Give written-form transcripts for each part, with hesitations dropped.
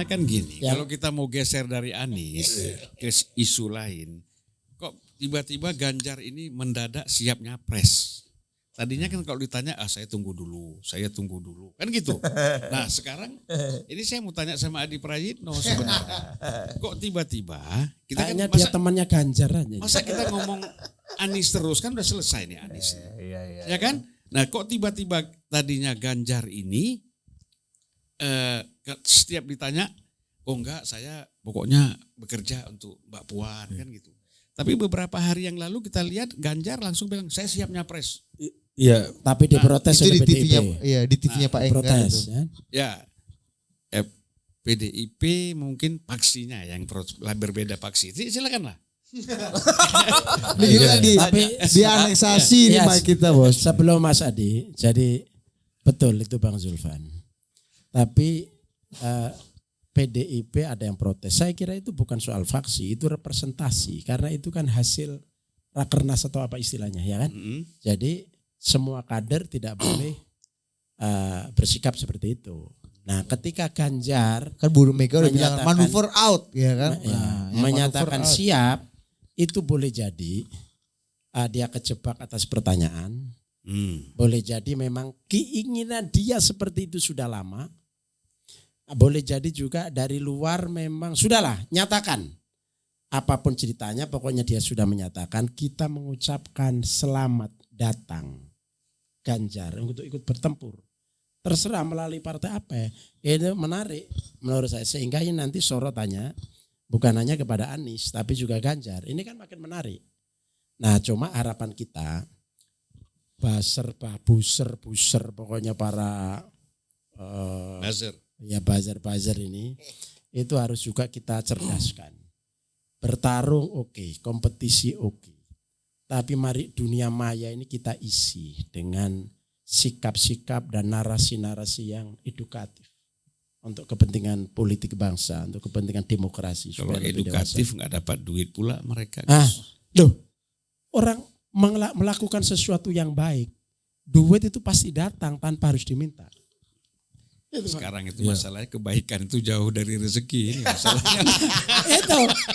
pertanyaannya kan gini, kalau kita mau geser dari Anies ke isu lain, kok tiba-tiba Ganjar ini mendadak siap nyapres? Tadinya kan kalau ditanya, saya tunggu dulu, kan gitu. Nah sekarang ini saya mau tanya sama Adi Prayitno sebenarnya, kok tiba-tiba kita kayaknya kan dia temannya Ganjar aja. masa kita ngomong Anies terus, kan udah selesai nih Anies. Ya kan? Nah kok tiba-tiba tadinya Ganjar ini setiap ditanya, oh enggak saya pokoknya bekerja untuk Mbak Puan kan gitu. Tapi beberapa hari yang lalu kita lihat Ganjar langsung bilang saya siap nyapres. Iya, tapi diprotes itu oleh di PDIP. TV-nya, iya di TV-nya Pak Enggar Protes, itu. ya. Ya, PDIP mungkin paksinya yang berbeda paksi. Silakanlah. Dianeksasi di Yes. mic kita bos. Sebelum Mas Adi, jadi betul itu Bang Zulfan. Tapi PDIP ada yang protes. Saya kira itu bukan soal faksi, itu representasi. Karena itu kan hasil rakernas atau apa istilahnya, ya kan? Jadi semua kader tidak boleh bersikap seperti itu. Nah, ketika Ganjar Kan Bu Mega udah bilang menyatakan- manuver out ya kan. ya, yang menyatakan manuver out. siap, itu boleh jadi dia kejebak atas pertanyaan. Boleh jadi memang keinginan dia seperti itu sudah lama. Boleh jadi juga dari luar memang sudahlah nyatakan. Apapun ceritanya pokoknya dia sudah menyatakan kita mengucapkan selamat datang Ganjar untuk ikut bertempur. Terserah melalui partai apa ya. Itu menarik menurut saya. Sehingga ini nanti sorotannya bukan hanya kepada Anies tapi juga Ganjar. Ini kan makin menarik. Nah cuma harapan kita buser pokoknya para buzzer ini itu harus juga kita cerdaskan. Bertarung oke, kompetisi oke. Tapi mari dunia maya ini kita isi dengan sikap-sikap dan narasi-narasi yang edukatif. Untuk kepentingan politik bangsa, untuk kepentingan demokrasi. Kalau supaya lebih edukatif dewasa. nggak dapat duit pula mereka. Loh, orang melakukan sesuatu yang baik, duit itu pasti datang tanpa harus diminta. Sekarang itu masalahnya kebaikan itu jauh dari rezeki ini masalahnya.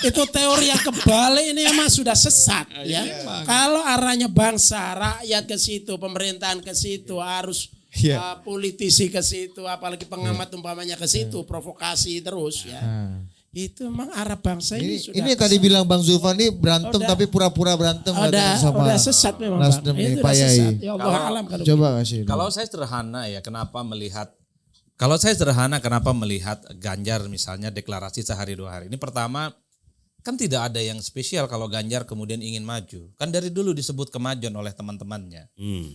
itu teori yang kebalik ini memang sudah sesat ya. Kalau arahnya bangsa, rakyat ke situ, pemerintahan ke situ, harus politisi ke situ, apalagi pengamat umpamanya ke situ, provokasi terus ya. Itu memang arah bangsa ini sudah Ini tadi bilang Bang Zulfan ini berantem tapi pura-pura berantem udah sesat memang Bang. Nasdem Itu ini, udah Pak sesat. Yai. Ya Allah alam kalau Coba kasih. Kalau saya sederhana ya, kenapa melihat Ganjar misalnya deklarasi sehari 2 hari. Ini pertama, kan tidak ada yang spesial kalau Ganjar kemudian ingin maju. Kan dari dulu disebut kemajuan oleh teman-temannya.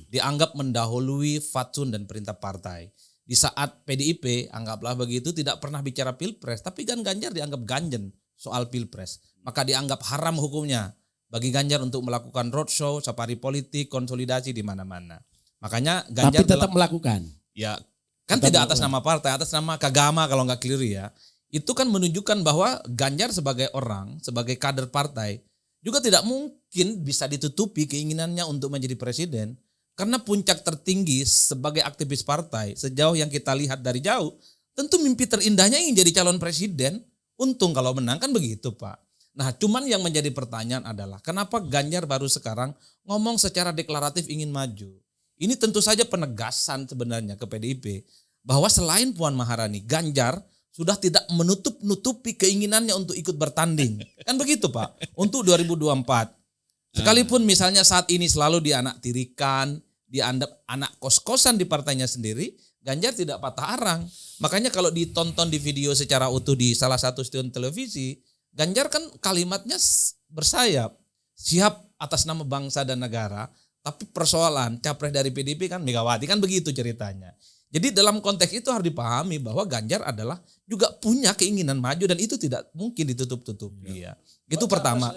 Dianggap mendahului fatsun dan perintah partai. Di saat PDIP, anggaplah begitu, tidak pernah bicara pilpres. Tapi kan Ganjar dianggap ganjen soal pilpres. Maka dianggap haram hukumnya bagi Ganjar untuk melakukan roadshow, safari politik, konsolidasi di mana-mana. Makanya Ganjar tapi tetap melakukan. Ya, kan tidak atas nama partai, atas nama kagama kalau nggak keliru ya. Itu kan menunjukkan bahwa Ganjar sebagai orang, sebagai kader partai, juga tidak mungkin bisa ditutupi keinginannya untuk menjadi presiden. Karena puncak tertinggi sebagai aktivis partai, sejauh yang kita lihat dari jauh, tentu mimpi terindahnya ingin jadi calon presiden. Untung kalau menang kan begitu Pak. Nah cuman yang menjadi pertanyaan adalah, kenapa Ganjar baru sekarang ngomong secara deklaratif ingin maju? Ini tentu saja penegasan sebenarnya ke PDIP bahwa selain Puan Maharani, Ganjar sudah tidak menutup-nutupi keinginannya untuk ikut bertanding. Kan begitu Pak, untuk 2024. Sekalipun misalnya saat ini selalu dianaktirikan, dianggap anak kos-kosan di partainya sendiri, Ganjar tidak patah arang. Makanya kalau ditonton di video secara utuh di salah satu stasiun televisi, Ganjar kan kalimatnya bersayap, siap atas nama bangsa dan negara. Tapi persoalan capres dari PDIP kan Megawati, kan begitu ceritanya. Jadi dalam konteks itu harus dipahami bahwa Ganjar adalah juga punya keinginan maju dan itu tidak mungkin ditutup-tutupi ya. Itu pertama.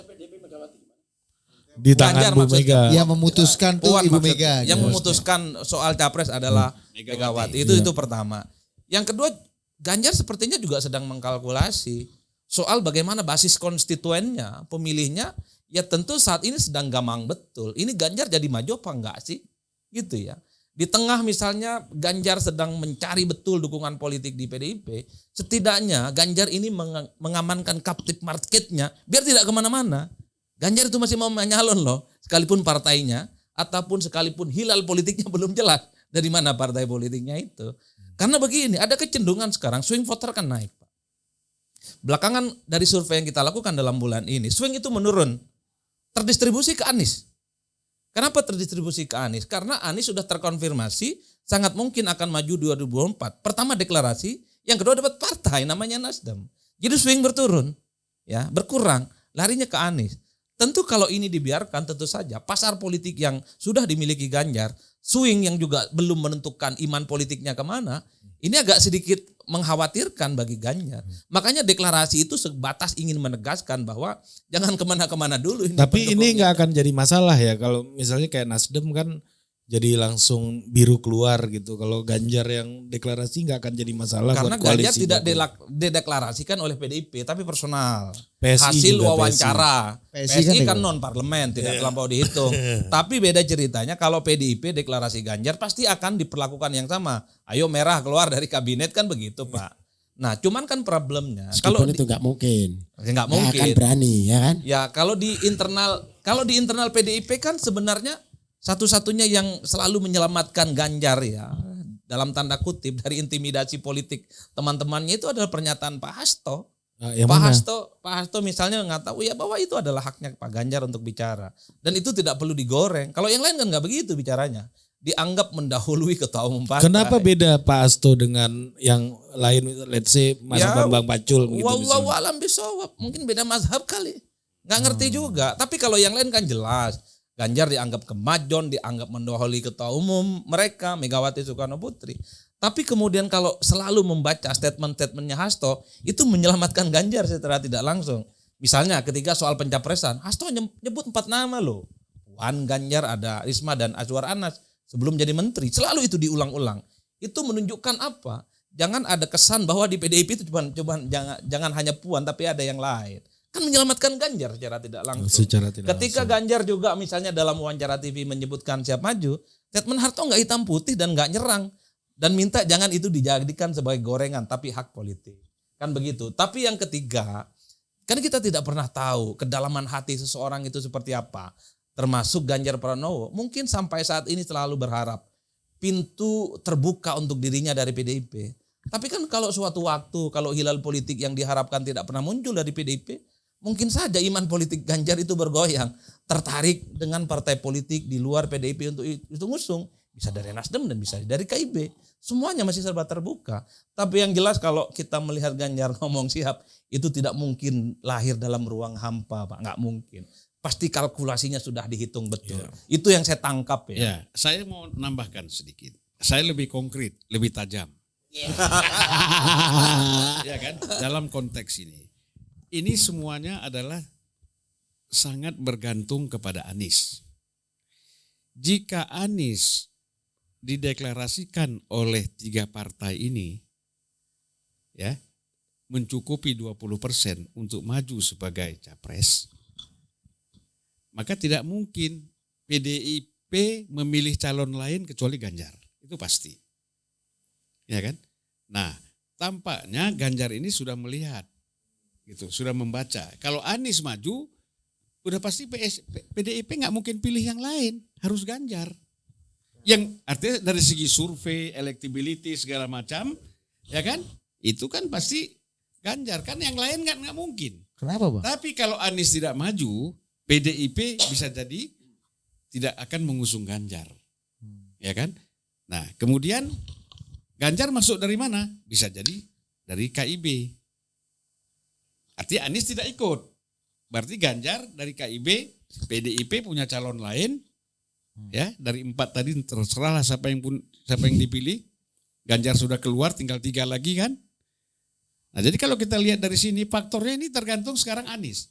Di tangan Bu Mega. Yang memutuskan tuh Ibu Mega. Yang memutuskan soal capres adalah Megawati. Itu pertama. Yang kedua, Ganjar sepertinya juga sedang mengkalkulasi soal bagaimana basis konstituennya, pemilihnya. Ya tentu saat ini sedang gamang betul. Ini Ganjar jadi maju apa enggak sih? Gitu ya. Di tengah misalnya Ganjar sedang mencari betul dukungan politik di PDIP, setidaknya Ganjar ini mengamankan captive marketnya biar tidak kemana-mana. Ganjar itu masih mau menyalon loh, sekalipun partainya ataupun sekalipun hilal politiknya belum jelas dari mana partai politiknya itu. Karena begini, ada kecenderungan sekarang swing voter kan naik, Pak. Belakangan dari survei yang kita lakukan dalam bulan ini, swing itu menurun, terdistribusi ke Anies. Kenapa terdistribusi ke Anies? Karena Anies sudah terkonfirmasi sangat mungkin akan maju 2024. Pertama deklarasi, yang kedua dapat partai namanya Nasdem. Jadi swing berturun, ya, berkurang, larinya ke Anies. Tentu kalau ini dibiarkan tentu saja pasar politik yang sudah dimiliki Ganjar, swing yang juga belum menentukan iman politiknya kemana, ini agak sedikit mengkhawatirkan bagi Ganjar. Makanya deklarasi itu sebatas ingin menegaskan bahwa jangan kemana-kemana dulu. Tapi ini nggak akan jadi masalah ya kalau misalnya kayak Nasdem kan jadi langsung biru keluar gitu. Kalau Ganjar yang deklarasi nggak akan jadi masalah karena buat koalisi. Ganjar tidak dideklarasikan oleh PDIP tapi personal. PSI Hasil juga, wawancara. PSI kan juga. non parlemen, tidak terlampau dihitung. Tapi beda ceritanya kalau PDIP deklarasi Ganjar pasti akan diperlakukan yang sama. Ayo merah keluar dari kabinet kan begitu, Pak. Nah, cuman kan problemnya Meskipun itu nggak mungkin. Nggak Nggak mungkin. akan berani, ya kan? Ya kalau di internal PDIP kan sebenarnya satu-satunya yang selalu menyelamatkan Ganjar ya dalam tanda kutip dari intimidasi politik teman-temannya itu adalah pernyataan Pak Hasto. Pak Hasto misalnya mengatakan ya bahwa itu adalah haknya Pak Ganjar untuk bicara dan itu tidak perlu digoreng. Kalau yang lain kan nggak begitu bicaranya. Dianggap mendahului ketua umum partai. Kenapa beda Pak Hasto dengan yang lain, let's say Mas Bambang Pacul gitu wallahu alam bisawab, mungkin beda mazhab kali. Nggak ngerti juga. Tapi kalau yang lain kan jelas. Ganjar dianggap kemajon, dianggap mendahului ketua umum mereka, Megawati Soekarno Putri. Tapi kemudian kalau selalu membaca statement-statementnya Hasto, itu menyelamatkan Ganjar secara tidak langsung. Misalnya ketika soal pencapresan, Hasto nyebut 4 nama loh. Puan, Ganjar, ada Risma dan Azwar Anas sebelum jadi menteri. Selalu itu diulang-ulang. Itu menunjukkan apa? Jangan ada kesan bahwa di PDIP itu jangan hanya Puan tapi ada yang lain. Kan menyelamatkan Ganjar secara tidak langsung. Ketika Ganjar juga misalnya dalam wawancara TV menyebutkan siap maju, statement Harto nggak hitam putih dan nggak nyerang dan minta jangan itu dijadikan sebagai gorengan tapi hak politik. Kan begitu. Tapi yang ketiga, kan kita tidak pernah tahu kedalaman hati seseorang itu seperti apa. Termasuk Ganjar Pranowo, mungkin sampai saat ini selalu berharap pintu terbuka untuk dirinya dari PDIP. Tapi kan kalau suatu waktu, kalau hilal politik yang diharapkan tidak pernah muncul dari PDIP, mungkin saja iman politik Ganjar itu bergoyang, tertarik dengan partai politik di luar PDIP untuk itu ngusung. Bisa dari Nasdem dan bisa dari KIB. Semuanya masih serba terbuka. Tapi yang jelas kalau kita melihat Ganjar ngomong siap, itu tidak mungkin lahir dalam ruang hampa, Pak. Nggak mungkin. Pasti kalkulasinya sudah dihitung betul. Ya. Itu yang saya tangkap ya. Ya, saya mau nambahkan sedikit. Saya lebih konkret, lebih tajam. Ya kan? Dalam konteks ini. Ini semuanya adalah sangat bergantung kepada Anies. Jika Anies dideklarasikan oleh 3 partai ini, ya, mencukupi 20% untuk maju sebagai capres, maka tidak mungkin PDIP memilih calon lain kecuali Ganjar. Itu pasti. Ya kan? Nah, tampaknya Ganjar ini sudah melihat, gitu, sudah membaca. Kalau Anies maju, udah pasti PDIP nggak mungkin pilih yang lain, harus Ganjar. Yang artinya dari segi survei, electability segala macam, ya kan? Itu kan pasti Ganjar, kan yang lain nggak mungkin. Kenapa, Bang? Tapi kalau Anies tidak maju, PDIP bisa jadi tidak akan mengusung Ganjar. Ya kan? Nah, kemudian Ganjar masuk dari mana? Bisa jadi dari KIB. Artinya Anies tidak ikut. Berarti Ganjar dari KIB, PDIP punya calon lain. Ya, dari 4 tadi terserahlah siapa yang dipilih. Ganjar sudah keluar, tinggal 3 lagi kan? Nah, jadi kalau kita lihat dari sini faktornya ini tergantung sekarang Anies.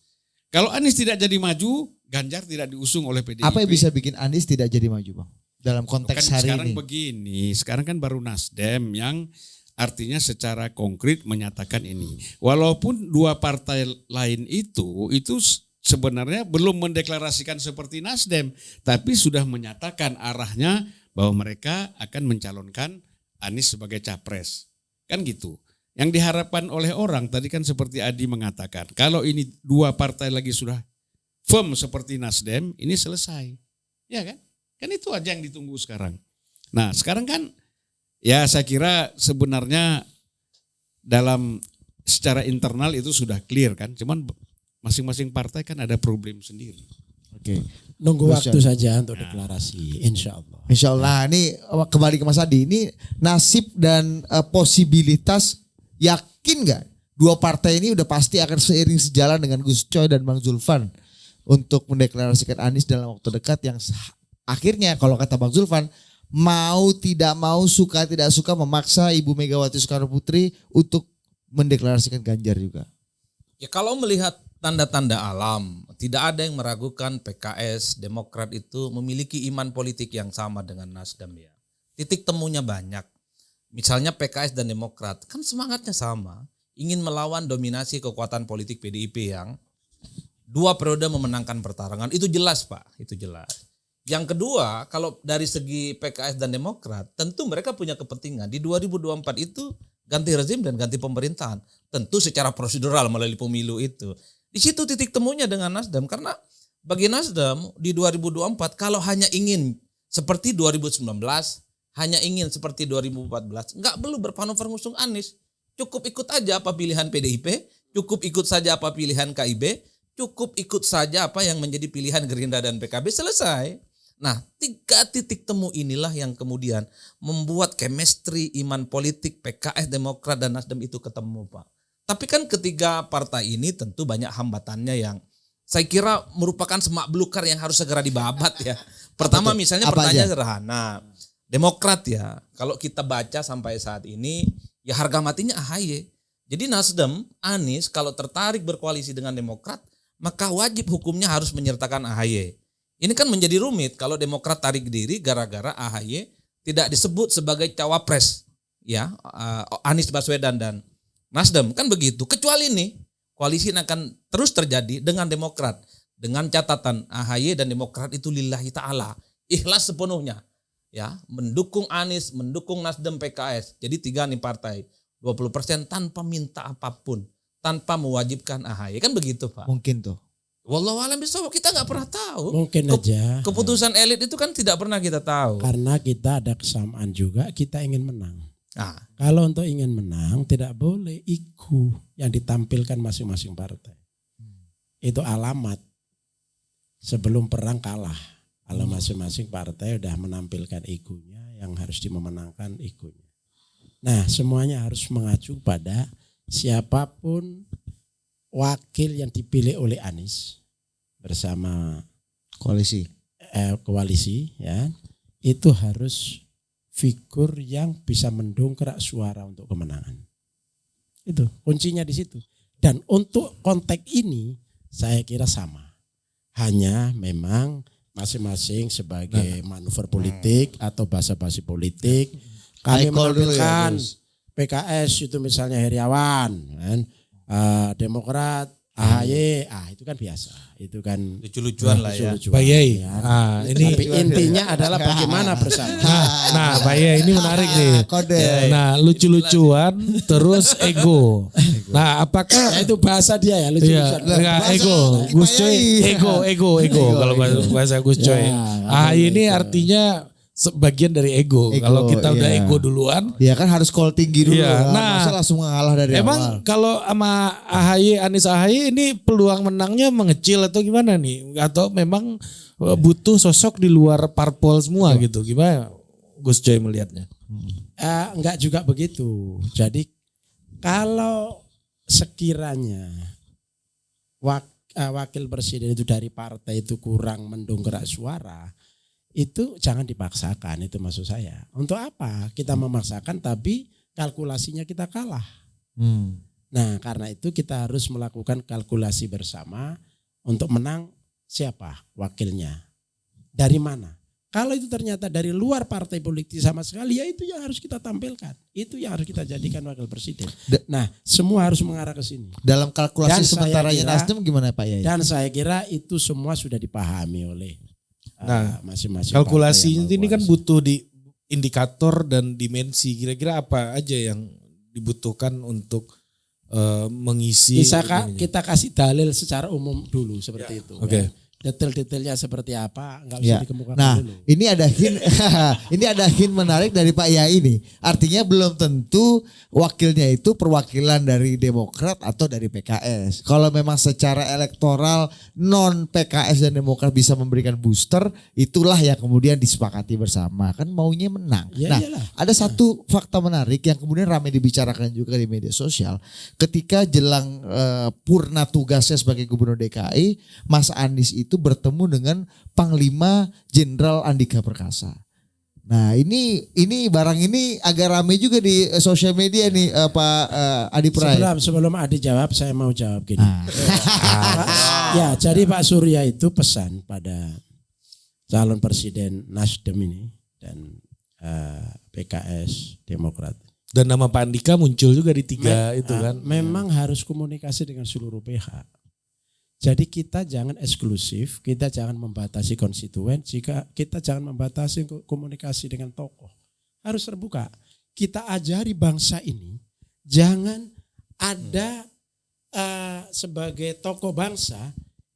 Kalau Anies tidak jadi maju, Ganjar tidak diusung oleh PDIP. Apa yang bisa bikin Anies tidak jadi maju, Bang? Dalam konteks hari sekarang ini. Sekarang kan baru Nasdem yang artinya secara konkret menyatakan ini. Walaupun 2 partai lain itu sebenarnya belum mendeklarasikan seperti Nasdem, tapi sudah menyatakan arahnya bahwa mereka akan mencalonkan Anies sebagai capres. Kan gitu. Yang diharapkan oleh orang tadi kan seperti Adi mengatakan, kalau ini dua partai lagi sudah firm seperti Nasdem, ini selesai. Ya kan? Kan itu aja yang ditunggu sekarang. Nah sekarang kan ya saya kira sebenarnya dalam secara internal itu sudah clear kan. Cuman masing-masing partai kan ada problem sendiri. Oke. Nunggu Terus waktu saja untuk deklarasi, insya Allah. Insya Allah. Ini kembali ke Mas Adi. Ini nasib dan posibilitas, yakin nggak dua partai ini udah pasti akan seiring sejalan dengan Gus Coy dan Bang Zulfan untuk mendeklarasikan Anies dalam waktu dekat yang akhirnya kalau kata Bang Zulfan mau tidak mau, suka tidak suka memaksa Ibu Megawati Soekarno Putri untuk mendeklarasikan Ganjar juga. Ya kalau melihat tanda-tanda alam, tidak ada yang meragukan PKS, Demokrat itu memiliki iman politik yang sama dengan Nasdem ya. Titik temunya banyak. Misalnya PKS dan Demokrat kan semangatnya sama, ingin melawan dominasi kekuatan politik PDIP yang 2 periode memenangkan pertarungan. Itu jelas Pak, itu jelas. Yang kedua, kalau dari segi PKS dan Demokrat, tentu mereka punya kepentingan. Di 2024 itu ganti rezim dan ganti pemerintahan. Tentu secara prosedural melalui pemilu itu. Di situ titik temunya dengan Nasdem. Karena bagi Nasdem di 2024 kalau hanya ingin seperti 2019, hanya ingin seperti 2014, nggak perlu bermanuver ngusung Anies. Cukup ikut aja apa pilihan PDIP, cukup ikut saja apa pilihan KIB, cukup ikut saja apa yang menjadi pilihan Gerindra dan PKB, selesai. Nah, 3 titik temu inilah yang kemudian membuat chemistry iman politik PKS, Demokrat, dan Nasdem itu ketemu Pak. Tapi kan ketiga partai ini tentu banyak hambatannya yang saya kira merupakan semak belukar yang harus segera dibabat ya. Pertama misalnya pertanyaan sederhana. Demokrat ya, kalau kita baca sampai saat ini ya harga matinya AHY. Jadi Nasdem, Anies kalau tertarik berkoalisi dengan Demokrat, maka wajib hukumnya harus menyertakan AHY. Ini kan menjadi rumit kalau Demokrat tarik diri gara-gara AHY tidak disebut sebagai cawapres ya, Anies Baswedan dan Nasdem kan begitu. Kecuali nih koalisi ini akan terus terjadi dengan Demokrat, dengan catatan AHY dan Demokrat itu lillahi ta'ala, ikhlas sepenuhnya ya, mendukung Anies, mendukung Nasdem, PKS. Jadi 3 nih partai 20% tanpa minta apapun, tanpa mewajibkan AHY, kan begitu Pak. Mungkin tuh. Wallahu a'lam bishawab, kita nggak pernah tahu. Mungkin aja. Keputusan elit itu kan tidak pernah kita tahu. Karena kita ada kesamaan juga, kita ingin menang. Nah, Kalau untuk ingin menang tidak boleh ego yang ditampilkan masing-masing partai. Itu alamat sebelum perang kalah. Kalau masing-masing partai sudah menampilkan egonya yang harus dimemenangkan egonya. Nah semuanya harus mengacu pada siapapun wakil yang dipilih oleh Anies bersama Koalisi. koalisi ya, itu harus figur yang bisa mendongkrak suara untuk kemenangan. Itu kuncinya di situ. Dan untuk konteks ini saya kira sama. Hanya memang masing-masing sebagai manuver politik atau basa-basi politik. Kami menampilkan PKS itu misalnya Heriawan, kan? Demokrat AHY, itu kan biasa. Itu kan lucu-lucuan lah ya. Pak Yai. Ya. Ini Tapi intinya adalah bagaimana bersama. nah Pak Yai ini menarik nih. Kode. Nah, lucu-lucuan terus ego. Nah, apakah Ya, itu bahasa dia ya, lucu-lucuan. enggak ego, Gus Coy, ego kalau bahasa Gus Coy. Ya, Ini artinya sebagian dari ego. Kalau kita udah iya. ego duluan, Ya kan harus call tinggi dulu. Iya, Kan? nah, Masa langsung ngalah dari emang awal. kalau sama Anies AHY ini peluang menangnya mengecil atau gimana nih? Atau memang butuh sosok di luar parpol semua gitu? Gimana Gus Coy melihatnya? Enggak juga begitu. Jadi kalau sekiranya wakil presiden itu dari partai itu kurang mendongkrak suara, itu jangan dipaksakan, itu maksud saya. Untuk apa kita memaksakan tapi kalkulasinya kita kalah. Nah karena itu kita harus melakukan kalkulasi bersama untuk menang siapa wakilnya. Dari mana? Kalau itu ternyata dari luar partai politik sama sekali, ya itu yang harus kita tampilkan. Itu yang harus kita jadikan wakil presiden. Nah semua harus mengarah ke sini. Dalam kalkulasi Dan saya sementaranya kira- Nasdem gimana Pak Yai? Dan saya kira itu semua sudah dipahami oleh Nah, masing-masing kalkulasinya partai yang ini kan berkuasa. butuh di indikator dan dimensi. Kira-kira apa aja yang dibutuhkan untuk mengisi? Kita kasih dalil secara umum dulu seperti itu. Oke. Ya. Detail-detailnya seperti apa nggak Ya. usah dikemukakan Nah, dulu. ini ada hint ini ada hint menarik dari Pak Yai ini. Artinya belum tentu wakilnya itu perwakilan dari Demokrat atau dari PKS. Kalau memang secara elektoral non PKS dan Demokrat bisa memberikan booster, itulah yang kemudian disepakati bersama. Kan maunya menang. Ya nah, iyalah. ada satu fakta menarik yang kemudian ramai dibicarakan juga di media sosial. Ketika jelang purna tugasnya sebagai Gubernur DKI, Mas Anies itu bertemu dengan Panglima Jenderal Andika Perkasa. Nah ini barang ini agak ramai juga di sosial media nih Pak Adi Pray. Sebelum Adi jawab, saya mau jawab gini. Ya, jadi Pak Surya itu pesan pada calon presiden Nasdem ini dan PKS Demokrat. Dan nama Pak Andika muncul juga di tiga itu kan. Memang harus komunikasi dengan seluruh pihak. Jadi kita jangan eksklusif, kita jangan membatasi konstituen, jika kita jangan membatasi komunikasi dengan tokoh. Harus terbuka. Kita ajari bangsa ini, jangan ada sebagai tokoh bangsa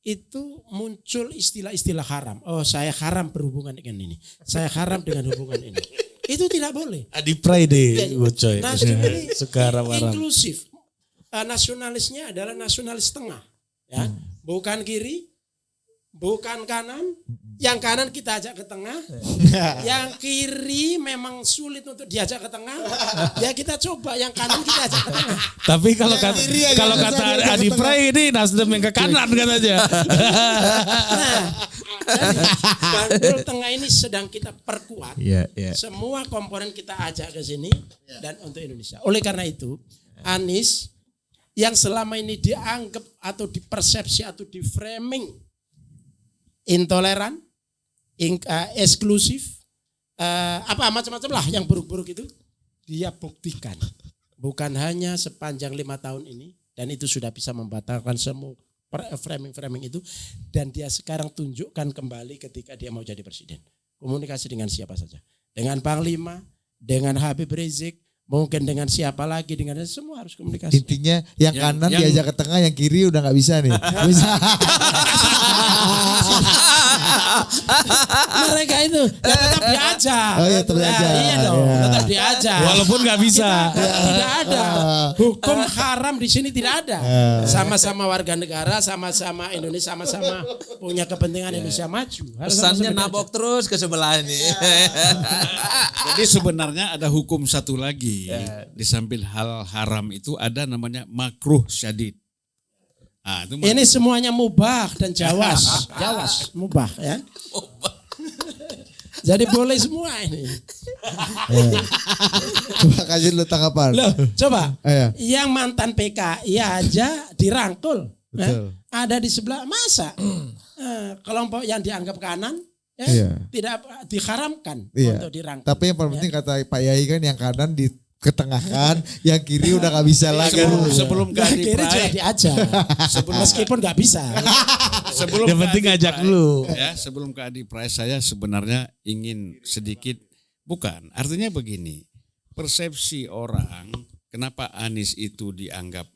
itu muncul istilah-istilah haram. Oh, saya haram berhubungan dengan ini. Saya haram dengan hubungan ini. Itu tidak boleh. Adi Friday, coy. Nasdem ini Sekarang inklusif. Nasionalisnya adalah nasionalis tengah. Ya, bukan kiri, bukan kanan. Yang kanan kita ajak ke tengah. Yang kiri memang sulit untuk diajak ke tengah. Ya kita coba yang kanan kita ajak ke tengah. Tapi kalau kata Adi Pray ini Nasdem yang ke kanan katanya. Nah, jadi bandul tengah ini sedang kita perkuat. Semua komponen kita ajak ke sini dan untuk Indonesia. Oleh karena itu, Anies yang selama ini dianggap atau dipersepsi atau di framing intoleran, eksklusif, apa macam-macam lah yang buruk-buruk itu, dia buktikan bukan hanya sepanjang 5 tahun ini, dan itu sudah bisa membatalkan semua framing itu, dan dia sekarang tunjukkan kembali ketika dia mau jadi presiden. Komunikasi dengan siapa saja, dengan Panglima, dengan Habib Rizik, mungkin dengan siapa lagi, dengan semua harus komunikasi. Intinya yang kanan diajak ke tengah, yang kiri udah nggak bisa nih. Mereka itu ya tetap diajak. Oh iya, tetap diajak. Iya dong, Ya. tetap diajak. Walaupun nggak bisa. Tidak ada hukum haram di sini, tidak ada. Sama-sama warga negara, sama-sama Indonesia, sama-sama punya kepentingan Indonesia maju. Harus Pesannya sama-sama nabok terus ke sebelah ini. Jadi sebenarnya ada hukum satu lagi. Di samping hal haram itu ada namanya makruh syadid. Ah, itu ini semuanya mubah dan jawas, mubah ya. Jadi boleh semua ini. Coba kasih lu tanggapan. Loh, coba Iya. yang mantan PKI aja dirangkul. Betul. Ada di sebelah, masa kelompok yang dianggap kanan ya, Iya. tidak diharamkan Iya. untuk dirangkul. Tapi yang paling penting kata Pak Yai kan yang kanan ketengahkan, yang kiri udah nggak bisa lagi. sebelum ke Yang Adi kiri juga Pray, diajak, meskipun nggak bisa. sebelum Yang ke penting Adi ngajak Pray, dulu. Ya, sebelum ke Adi Pray, saya sebenarnya ingin sedikit, bukan, artinya begini, persepsi orang kenapa Anies itu dianggap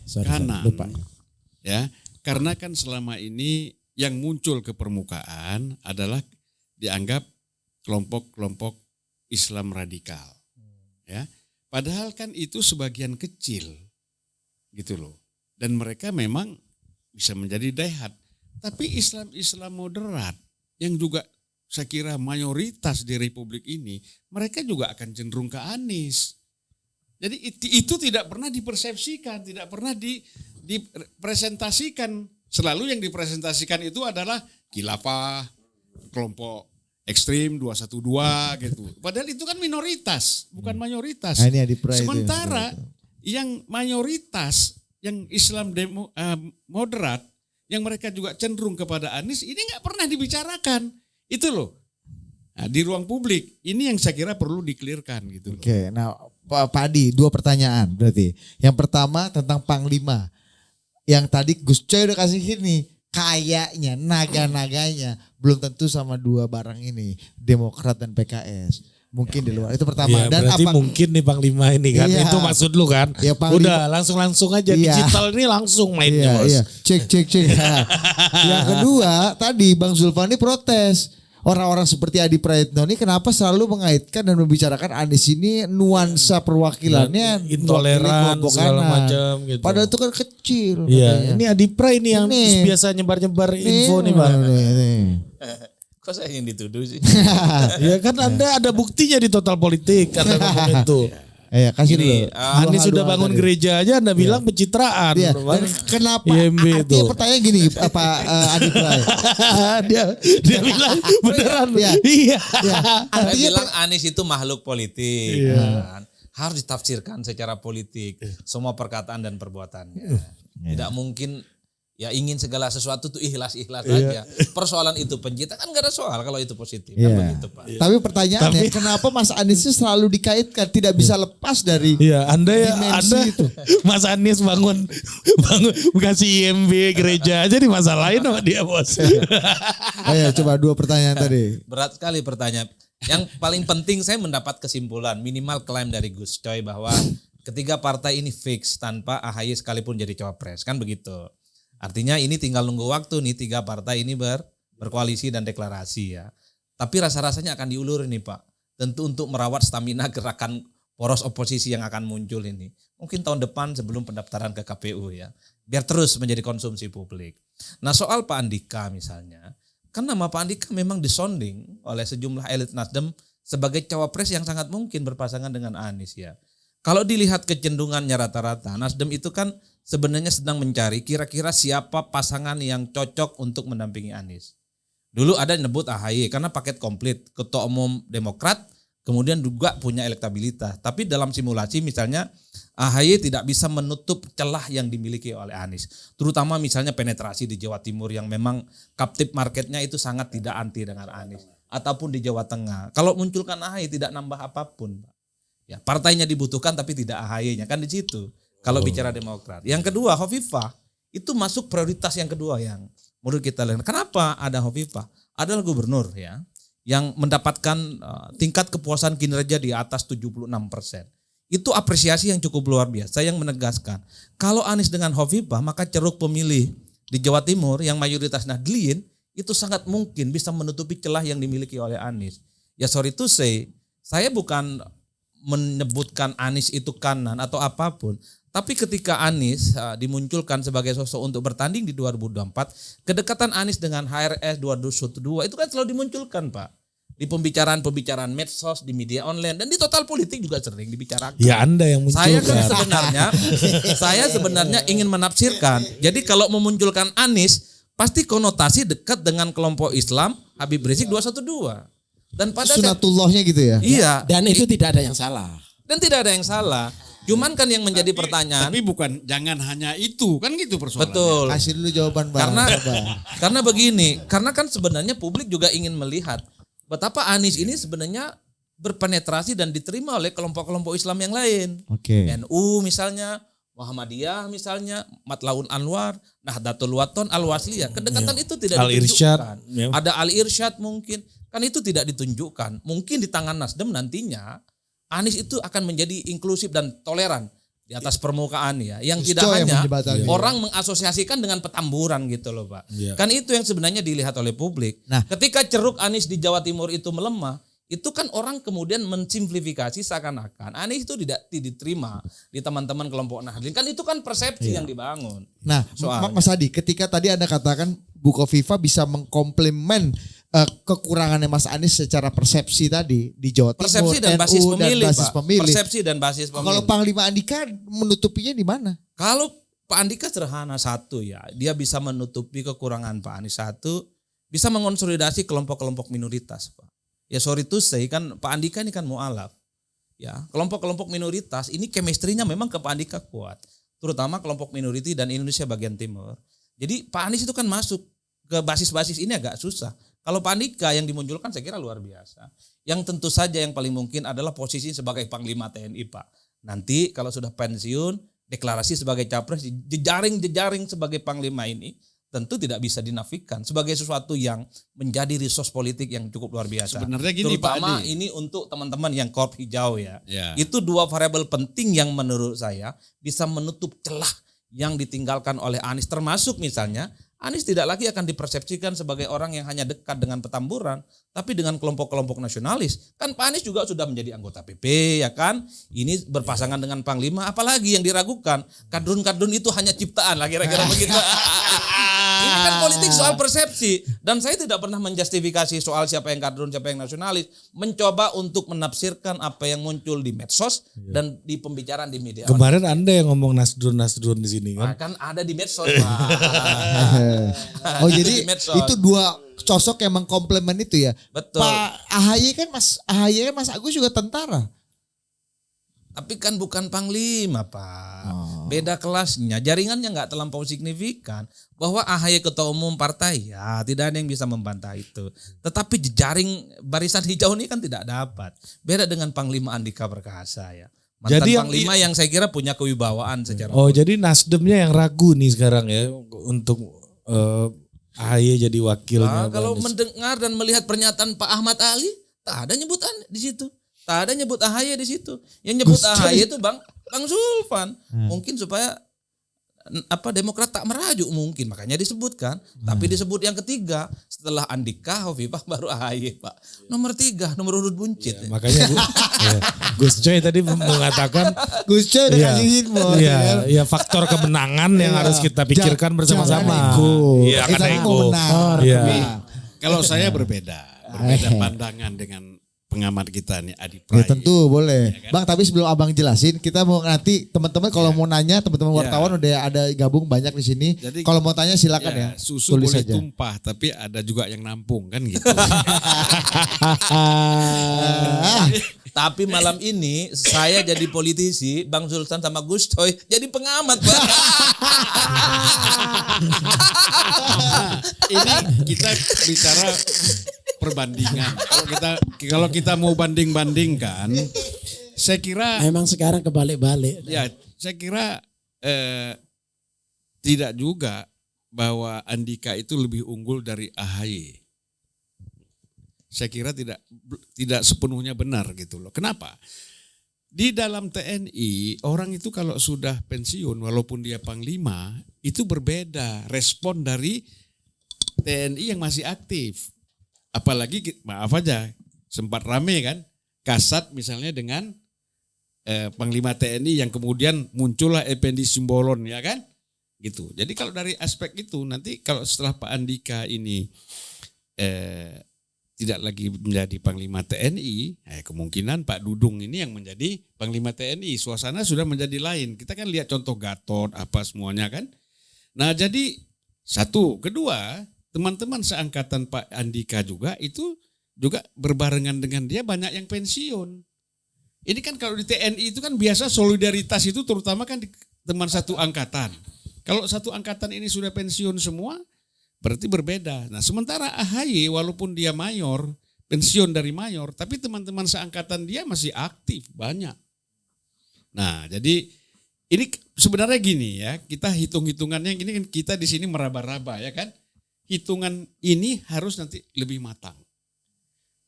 Sorry, kanan, lupa. ya, karena kan selama ini yang muncul ke permukaan adalah dianggap kelompok-kelompok Islam radikal. Ya, padahal kan itu sebagian kecil, gitu loh. Dan mereka memang bisa menjadi daihat. Tapi Islam moderat yang juga saya kira mayoritas di Republik ini, mereka juga akan cenderung ke Anies. Jadi itu tidak pernah dipersepsikan, tidak pernah dipresentasikan. Selalu yang dipresentasikan itu adalah khilafah, kelompok ekstrim 212 gitu. Padahal itu kan minoritas, bukan mayoritas. Nah, ini Adi Pray itu. Sementara yang mayoritas, yang Islam moderat, yang mereka juga cenderung kepada Anies, ini nggak pernah dibicarakan. Itu loh. Nah, di ruang publik, ini yang saya kira perlu dikelirkan gitu loh. Oke, nah Pak Adi, 2 pertanyaan berarti. Yang pertama tentang Panglima. Yang tadi Gus Coy udah kasih ini. kayaknya naga-naganya belum tentu sama dua barang ini, Demokrat dan PKS. Mungkin di luar. Itu pertama. Ya, Dan berarti apa mungkin nih Panglima ini kan. Iya. Itu maksud lu kan. Ya, Panglima. Udah langsung aja. Iya. Digital ini langsung mainnya bos. Iya. Cek. Yang kedua, tadi Bang Zulfan ini protes. Orang-orang seperti Adi Praetno ini kenapa selalu mengaitkan dan membicarakan Anies ini nuansa perwakilannya Intoleran kelompok segala kanan. macam gitu. Padahal itu kan kecil. Iya, katanya. ini Adipra ini yang Ini. biasa nyebar-nyebar info nih Bang. Nih. Kok saya yang dituduh sih? Ya kan Anda ada buktinya di Total Politik Anda ngomong itu. Iya, kasih Ini, dulu. Anies sudah bangun gereja aja Anda bilang pencitraan. Iya. Bang. Dan kenapa? IMB itu. Artinya pertanyaan gini, apa Adi Pray? dia bilang beneran. Iya. Iya. Ya, Saya artinya bilang Anies itu makhluk politik. kan. Harus ditafsirkan secara politik. Semua perkataan dan perbuatannya. Tidak mungkin ya ingin segala sesuatu tuh ikhlas-ikhlas aja. Persoalan itu pencipta kan gak ada soal kalau itu positif. Kan Iya. begitu Pak. Tapi pertanyaannya, kenapa Mas Anies itu selalu dikaitkan, tidak bisa lepas dari Iya, Anda dimensi itu? Mas Anies bangun kasih IMB gereja aja dimasalahin sama dia bos. Ayo coba dua pertanyaan tadi. Berat sekali pertanyaan. Yang paling penting saya mendapat kesimpulan minimal klaim dari Gus Coy bahwa ketiga partai ini fix tanpa AHY sekalipun jadi cawapres kan begitu. Artinya ini tinggal nunggu waktu nih tiga partai ini berkoalisi dan deklarasi ya. Tapi rasa-rasanya akan diulur nih Pak. Tentu untuk merawat stamina gerakan poros oposisi yang akan muncul ini. Mungkin tahun depan sebelum pendaftaran ke KPU ya. Biar terus menjadi konsumsi publik. Nah soal Pak Andika misalnya. Kan nama Pak Andika memang disonding oleh sejumlah elit Nasdem sebagai cawapres yang sangat mungkin berpasangan dengan Anies ya. Kalau dilihat kecenderungannya rata-rata, Nasdem itu kan sebenarnya sedang mencari kira-kira siapa pasangan yang cocok untuk mendampingi Anies. Dulu ada yang nyebut AHY karena paket komplit, ketua umum Demokrat, kemudian juga punya elektabilitas. Tapi dalam simulasi misalnya AHY tidak bisa menutup celah yang dimiliki oleh Anies. Terutama misalnya penetrasi di Jawa Timur yang memang captive marketnya itu sangat tidak anti dengan Anies. Ataupun di Jawa Tengah. Kalau munculkan AHY tidak nambah apapun. Ya, partainya dibutuhkan tapi tidak AHY-nya kan di situ. Kalau bicara Demokrat. Yang kedua Hovifah itu masuk prioritas yang kedua yang menurut kita lihat. Kenapa ada Hovifah? Adalah gubernur ya yang mendapatkan tingkat kepuasan kinerja di atas 76%. Itu apresiasi yang cukup luar biasa yang menegaskan kalau Anies dengan Hovifah maka ceruk pemilih di Jawa Timur yang mayoritas Nahdliyin itu sangat mungkin bisa menutupi celah yang dimiliki oleh Anies. Ya sorry to say, saya bukan menyebutkan Anies itu kanan atau apapun. Tapi ketika Anies dimunculkan sebagai sosok untuk bertanding di 2024, kedekatan Anies dengan HRS 212 itu kan selalu dimunculkan Pak. Di pembicaraan-pembicaraan medsos, di media online, dan di Total Politik juga sering dibicarakan. Ya Anda yang Saya kan munculkan. saya sebenarnya ingin menafsirkan. Jadi kalau memunculkan Anies, pasti konotasi dekat dengan kelompok Islam Habib Rizik 212. Dan pada Sunatullahnya gitu ya. iya, Dan itu tidak ada yang salah. dan tidak ada yang salah. Cuman kan yang menjadi pertanyaan, Tapi bukan jangan hanya itu kan gitu persoalannya. betul. Kasih dulu jawaban Bang. Coba. Karena begini, karena kan sebenarnya publik juga ingin melihat betapa Anies ini sebenarnya berpenetrasi dan diterima oleh kelompok-kelompok Islam yang lain. Oke. NU misalnya, Muhammadiyah misalnya, Matlaun Anwar, Nahdlatul Wathon, Al-Wasliyah. Kedekatan itu tidak Al-Irsyad, ditunjukkan. ya. Ada Al-Irsyad mungkin. Kan itu tidak ditunjukkan. Mungkin di tangan Nasdem nantinya Anies itu akan menjadi inklusif dan toleran di atas permukaan ya. Yang tidak Gus Coy yang hanya menjembatani. orang mengasosiasikan dengan petamburan gitu loh Pak. Iya. Kan itu yang sebenarnya dilihat oleh publik. Nah. Ketika ceruk Anies di Jawa Timur itu melemah, itu kan orang kemudian mensimplifikasi seakan-akan Anies itu tidak diterima di teman-teman kelompok Nahdlin. Kan itu kan persepsi yang dibangun. Nah, Soalnya. Mas Adi, ketika tadi Anda katakan Bu Kofifa bisa mengkomplement kekurangannya Mas Anies secara persepsi tadi di Jawa Timur, Persepsi dan basis NU, pemilih, dan basis Pak. pemilih. Persepsi dan basis pemilih. Kalau Panglima Andika menutupinya di mana? Kalau Pak Andika sederhana satu ya, dia bisa menutupi kekurangan Pak Anies satu, bisa mengonsolidasi kelompok-kelompok minoritas Pak. Ya sorry to say kan Pak Andika ini kan mu'alaf. Ya, kelompok-kelompok minoritas ini chemistry-nya memang ke Pak Andika kuat. Terutama kelompok minoriti dan Indonesia bagian timur. Jadi Pak Anies itu kan masuk ke basis-basis ini agak susah. Kalau Pak Andika yang dimunculkan saya kira luar biasa. Yang tentu saja yang paling mungkin adalah posisi sebagai Panglima TNI Pak. Nanti kalau sudah pensiun, deklarasi sebagai capres, jejaring-jejaring sebagai Panglima ini tentu tidak bisa dinafikan sebagai sesuatu yang menjadi resource politik yang cukup luar biasa. Sebenarnya gini Pak Terutama Adi. ini untuk teman-teman yang korp hijau ya. Ya. Itu dua variabel penting yang menurut saya bisa menutup celah yang ditinggalkan oleh Anies, termasuk misalnya Anies tidak lagi akan dipersepsikan sebagai orang yang hanya dekat dengan Petamburan, tapi dengan kelompok-kelompok nasionalis. Kan Pak Anies juga sudah menjadi anggota PP, ya kan? Ini berpasangan dengan Panglima, apalagi yang diragukan? Kadrun-kadrun itu hanya ciptaan lah, kira-kira begitu. Ini kan politik soal persepsi. Dan saya tidak pernah menjustifikasi soal siapa yang kadrun, siapa yang nasionalis. Mencoba untuk menafsirkan apa yang muncul di medsos dan di pembicaraan di media. Kemarin Anda yang ngomong nasdrun di sini Nah, kan. kan ada di medsos, Pak. Oh jadi Di medsos. itu dua sosok yang mengkomplement itu ya. Betul. Pak AHY kan Mas Agus juga tentara. Tapi kan bukan panglima, Pak. Beda kelasnya. Jaringannya nggak terlampau signifikan. Bahwa AHY ketua umum partai, ya tidak ada yang bisa membantah itu. Tetapi jaring barisan hijau ini kan tidak dapat. Beda dengan Panglima Andika Perkasa ya. Mantan Jadi panglima yang saya kira punya kewibawaan secara Oh, jadi Nasdemnya yang ragu nih sekarang ya untuk AHY jadi wakilnya. Nah, kalau Anies. mendengar dan melihat pernyataan Pak Ahmad Ali, tak ada nyebutan di situ. Tak ada nyebut AHY di situ. Yang nyebut Gus AHY itu Bang Zulfan. Mungkin supaya Demokrat tak merajuk mungkin, makanya disebutkan. Tapi disebut yang ketiga setelah Andika, Hovifah baru AHY, Pak. Nomor 3, nomor urut buncit. Makanya Gus Coy tadi mengatakan Gus Coy udah kasih info. ya faktor kemenangan yang harus kita pikirkan bersama-sama. Jangan ego. Iya, Kita karena mau ego. menang. Iya. Tapi kalau saya berbeda pandangan dengan pengamat kita nih Adi Pray. Ya tentu boleh. Bang, tapi sebelum Abang jelasin, kita mau nanti teman-teman kalau mau nanya, teman-teman wartawan udah ada gabung banyak di sini. Jadi, kalau mau tanya silakan ya. Susu Tulis boleh saja. tumpah, tapi ada juga yang nampung kan gitu. Tapi malam ini saya jadi politisi, Bang Zulfan sama Gus Coy jadi pengamat, Pak. Ini kita bicara perbandingan. Kalau kita mau banding-bandingkan, saya kira Memang sekarang kebalik-balik. ya saya kira tidak juga bahwa Andika itu lebih unggul dari AHY. Saya kira tidak sepenuhnya benar gitu loh. Kenapa? Di dalam TNI orang itu kalau sudah pensiun walaupun dia panglima itu berbeda respon dari TNI yang masih aktif. Apalagi maaf aja sempat rame kan Kasat misalnya dengan Panglima TNI yang kemudian muncullah Effendi Simbolon ya kan gitu. Jadi kalau dari aspek itu nanti kalau setelah Pak Andika ini tidak lagi menjadi Panglima TNI, kemungkinan Pak Dudung ini yang menjadi Panglima TNI. Suasana sudah menjadi lain. Kita kan lihat contoh Gatot apa semuanya kan. Nah jadi satu, kedua teman-teman seangkatan Pak Andika juga itu juga berbarengan dengan dia banyak yang pensiun. Ini kan kalau di TNI itu kan biasa solidaritas itu terutama kan di teman satu angkatan. Kalau satu angkatan ini sudah pensiun semua berarti berbeda. Nah sementara AHY walaupun dia mayor, pensiun dari mayor, tapi teman-teman seangkatan dia masih aktif banyak. Nah jadi ini sebenarnya gini ya, kita hitung-hitungannya ini kan kita di sini meraba-raba ya kan. Hitungan ini harus nanti lebih matang.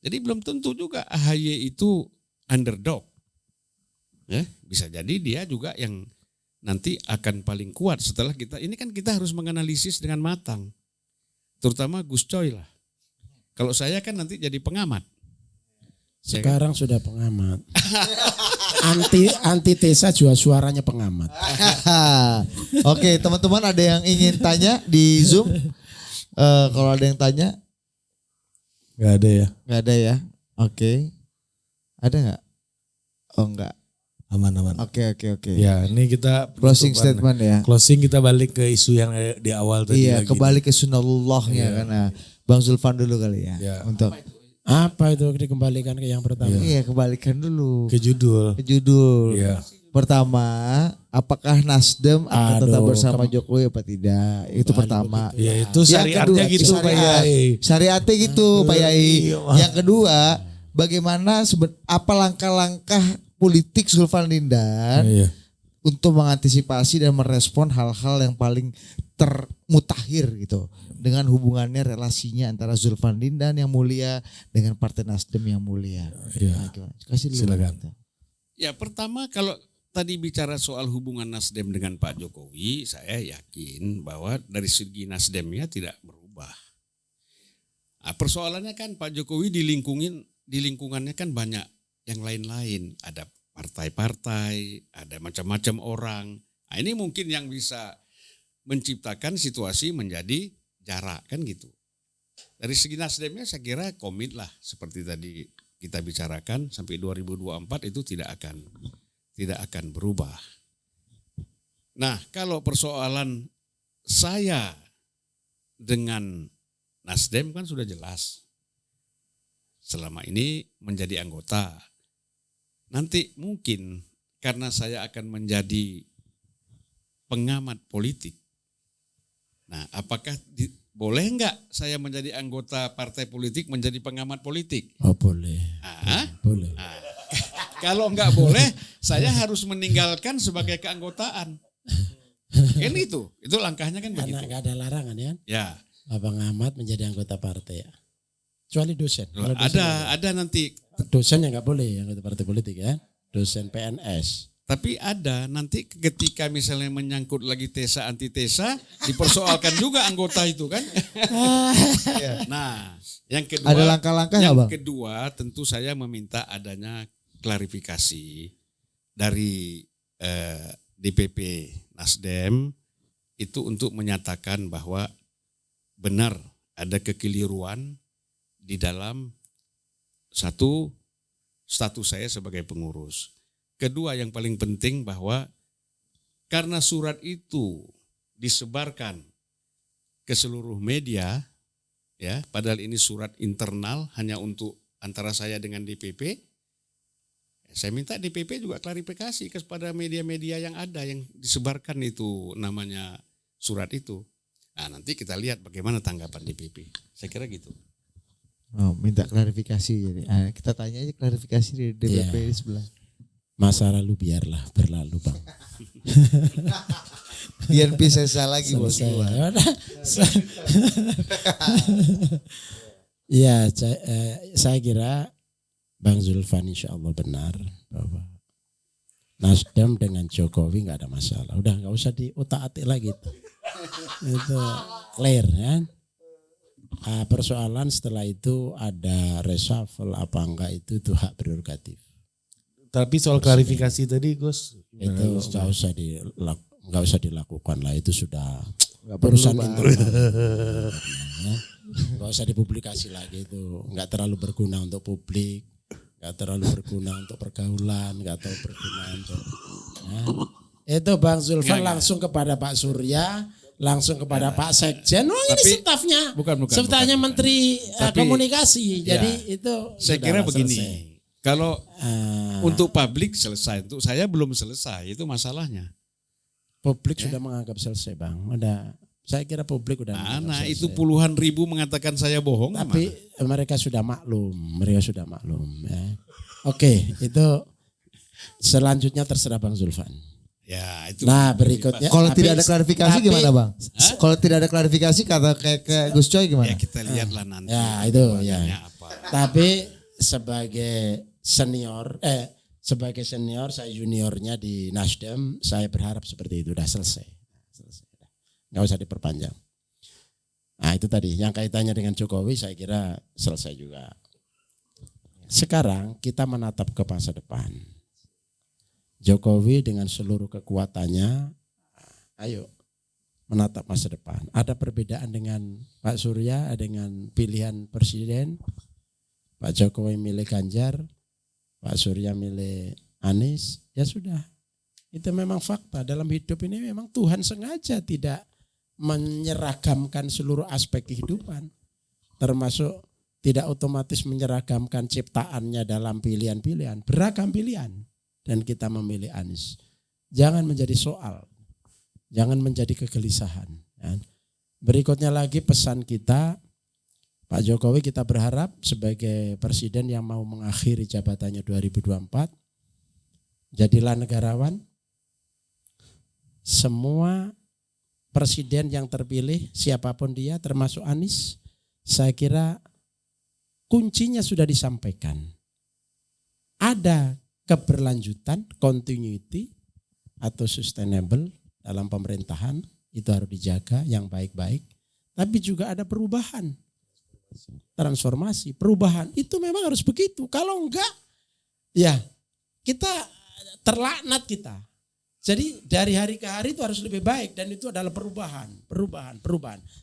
Jadi belum tentu juga AHY itu underdog. Ya, bisa jadi dia juga yang nanti akan paling kuat setelah kita. Ini kan kita harus menganalisis dengan matang. Terutama Gus Coy lah. Kalau saya kan nanti jadi pengamat. Sekarang sudah pengamat. Antitesa juga suaranya pengamat. Oke, teman-teman ada yang ingin tanya di Zoom? Kalau ada yang tanya, Gak ada ya. nggak ada ya? Oke, ada nggak? Oh nggak. Aman-aman. Oke. Ya, ini kita Closing penutupan. statement ya. Closing kita balik ke isu yang di awal tadi. Iya, lagi. kembali ke sunnahullah ya Iya. karena Bang Zulfan dulu kali ya. Iya. Untuk Apa itu dikembalikan ke yang pertama? iya kembalikan dulu Ke judul. ke judul. Iya. Pertama, apakah Nasdem akan tetap Aduh, bersama Jokowi apa tidak? Itu pertama. Ya itu Yang syariatnya kedua, gitu Pak syariat. Yai. Syariatnya gitu Pak Yai. Iya. Yang kedua, bagaimana apa langkah-langkah politik Zulfan Lindan Iya. untuk mengantisipasi dan merespon hal-hal yang paling termutakhir gitu dengan hubungannya relasinya antara Zulfandin dan yang mulia dengan Partai Nasdem yang mulia. Iya. Nah, gimana? Kasih dulu. Silakan. Ya pertama kalau tadi bicara soal hubungan Nasdem dengan Pak Jokowi, saya yakin bahwa dari segi Nasdemnya tidak berubah. Nah, persoalannya kan Pak Jokowi di lingkungannya kan banyak yang lain-lain, ada partai-partai, ada macam-macam orang. Nah, ini mungkin yang bisa menciptakan situasi menjadi jarak kan gitu. Dari segi Nasdemnya saya kira komit lah seperti tadi kita bicarakan sampai 2024 itu tidak akan berubah. Nah, kalau persoalan saya dengan Nasdem kan sudah jelas. Selama ini menjadi anggota. Nanti mungkin karena saya akan menjadi pengamat politik. Nah, apakah boleh enggak saya menjadi anggota partai politik menjadi pengamat politik? Oh boleh. Boleh. Nah, kalau enggak boleh, saya harus meninggalkan sebagai keanggotaan. Kan itu langkahnya kan Karena begitu. nggak ada larangan ya. Ya, Abang Ahmad menjadi anggota partai ya. Kecuali dosen. Kalau dosen ada nanti. dosen yang nggak boleh anggota partai politik ya. Dosen PNS. Tapi ada nanti ketika misalnya menyangkut lagi tesa antitesa, dipersoalkan juga anggota itu kan. Nah, yang kedua, Ada langkah-langkah nggak, Bang? kedua tentu saya meminta adanya klarifikasi dari DPP Nasdem itu untuk menyatakan bahwa benar ada kekeliruan di dalam satu status saya sebagai pengurus. Kedua yang paling penting bahwa karena surat itu disebarkan ke seluruh media, ya, padahal ini surat internal hanya untuk antara saya dengan DPP, saya minta DPP juga klarifikasi kepada media-media yang ada yang disebarkan itu namanya surat itu. Nah, nanti kita lihat bagaimana tanggapan DPP. Saya kira gitu. Oh, minta klarifikasi jadi. Kita tanya aja klarifikasi dari DPP di sebelah. Masa lalu biarlah berlalu Bang. Biar bisa saya lagi bos. Selesai. Ya, saya kira Bang Zulfan insya Allah benar bahwa Nasdem dengan Jokowi nggak ada masalah. Udah nggak usah diotak-atik lagi itu. Itu clear kan. Persoalan setelah itu ada reshuffle apa enggak itu hak prerogatif. Tapi soal klarifikasi tadi Gus, Itu nggak usah dilakukan lah, itu sudah urusan internal. Nggak usah dipublikasi lagi, itu nggak terlalu berguna untuk publik, nggak terlalu berguna untuk pergaulan, nggak terlalu berguna untuk. Itu Bang Zulfan langsung kepada Pak Surya, langsung kepada Pak Sekjen. Oh ini stafnya, stafnya Menteri Komunikasi. Jadi itu saya kira begini. Kalau untuk publik selesai, untuk saya belum selesai, itu masalahnya. Publik sudah menganggap selesai Bang. Saya kira publik udah menganggap Nah selesai. itu puluhan ribu mengatakan saya bohong. Tapi mereka sudah maklum, ya. Oke, itu selanjutnya terserah Bang Zulfan. Ya itu. Nah berikutnya. Kalau tidak ada klarifikasi gimana Bang? Kalau tidak ada klarifikasi kata kayak Gus Coy gimana? Ya kita lihatlah nanti. Ya itu ya. Apa. Tapi sebagai senior, saya juniornya di Nasdem, saya berharap seperti itu. Udah selesai. Nggak usah diperpanjang. Nah itu tadi, yang kaitannya dengan Jokowi saya kira selesai juga. Sekarang kita menatap ke masa depan. Jokowi dengan seluruh kekuatannya, ayo menatap masa depan. Ada perbedaan dengan Pak Surya, dengan pilihan presiden. Pak Jokowi milih Ganjar, Pak Surya milih Anies, ya sudah. Itu memang fakta. Dalam hidup ini memang Tuhan sengaja tidak menyeragamkan seluruh aspek kehidupan. Termasuk tidak otomatis menyeragamkan ciptaannya dalam pilihan-pilihan. Beragam pilihan. Dan kita memilih Anies. Jangan menjadi soal. Jangan menjadi kegelisahan. Berikutnya lagi pesan kita, Pak Jokowi kita berharap sebagai presiden yang mau mengakhiri jabatannya 2024, jadilah negarawan, semua presiden yang terpilih siapapun dia termasuk Anies, saya kira kuncinya sudah disampaikan. Ada keberlanjutan, continuity atau sustainable dalam pemerintahan, itu harus dijaga yang baik-baik. Tapi juga ada perubahan, transformasi, perubahan. Itu memang harus begitu. Kalau enggak, ya kita terlaknat kita. Jadi dari hari ke hari itu harus lebih baik dan itu adalah perubahan.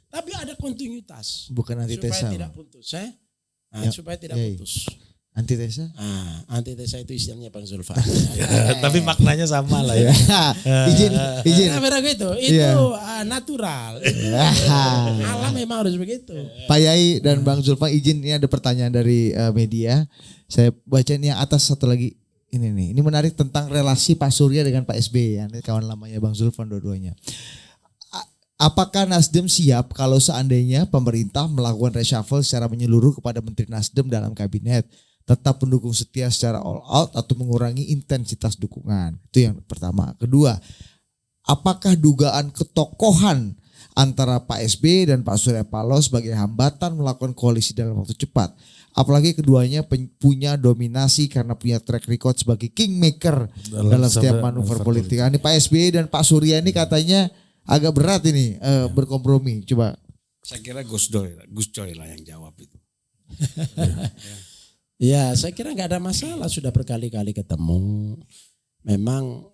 Tapi ada kontinuitas. Bukan antitesa. Supaya tidak putus, supaya tidak putus. Antitesa? Antitesa itu istilahnya Bang Zulfan. Tapi maknanya sama lah ya. izin. Itu natural. Alam memang harus begitu. Pak Yai dan Bang Zulfan, izin, ini ada pertanyaan dari media. Saya baca ini yang atas satu lagi. Ini menarik tentang relasi Pak Surya dengan Pak SBY, ya. Ini kawan lamanya Bang Zulfan dua-duanya. Apakah Nasdem siap kalau seandainya pemerintah melakukan reshuffle secara menyeluruh kepada Menteri Nasdem dalam kabinet? Tetap pendukung setia secara all out atau mengurangi intensitas dukungan? Itu yang pertama. Kedua, apakah dugaan ketokohan antara Pak SBY dan Pak Surya Paloh sebagai hambatan melakukan koalisi dalam waktu cepat? Apalagi keduanya punya dominasi karena punya track record sebagai kingmaker dalam setiap manuver politik. Ini Pak SBY dan Pak Surya ini katanya agak berat ini berkompromi. Coba. Saya kira Gus Coy lah yang jawab itu. Ya, saya kira nggak ada masalah, sudah berkali-kali ketemu. Memang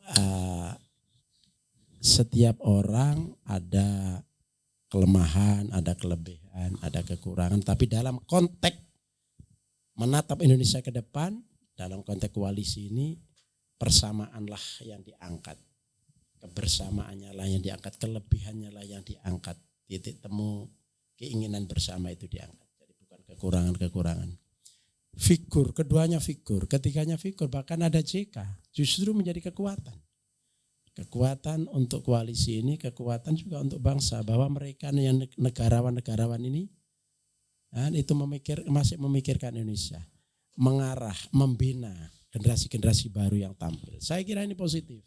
setiap orang ada kelemahan, ada kelebihan, ada kekurangan. Tapi dalam konteks menatap Indonesia ke depan, dalam konteks koalisi ini, persamaanlah yang diangkat. Kebersamaannya lah yang diangkat, kelebihannya lah yang diangkat. Titik temu keinginan bersama itu diangkat. Jadi bukan kekurangan-kekurangan. Figur, keduanya figur, ketiganya figur, bahkan ada JK. Justru menjadi kekuatan. Kekuatan untuk koalisi ini, kekuatan juga untuk bangsa. Bahwa mereka yang negarawan-negarawan ini, itu masih memikirkan Indonesia, mengarah, membina generasi-generasi baru yang tampil. Saya kira ini positif.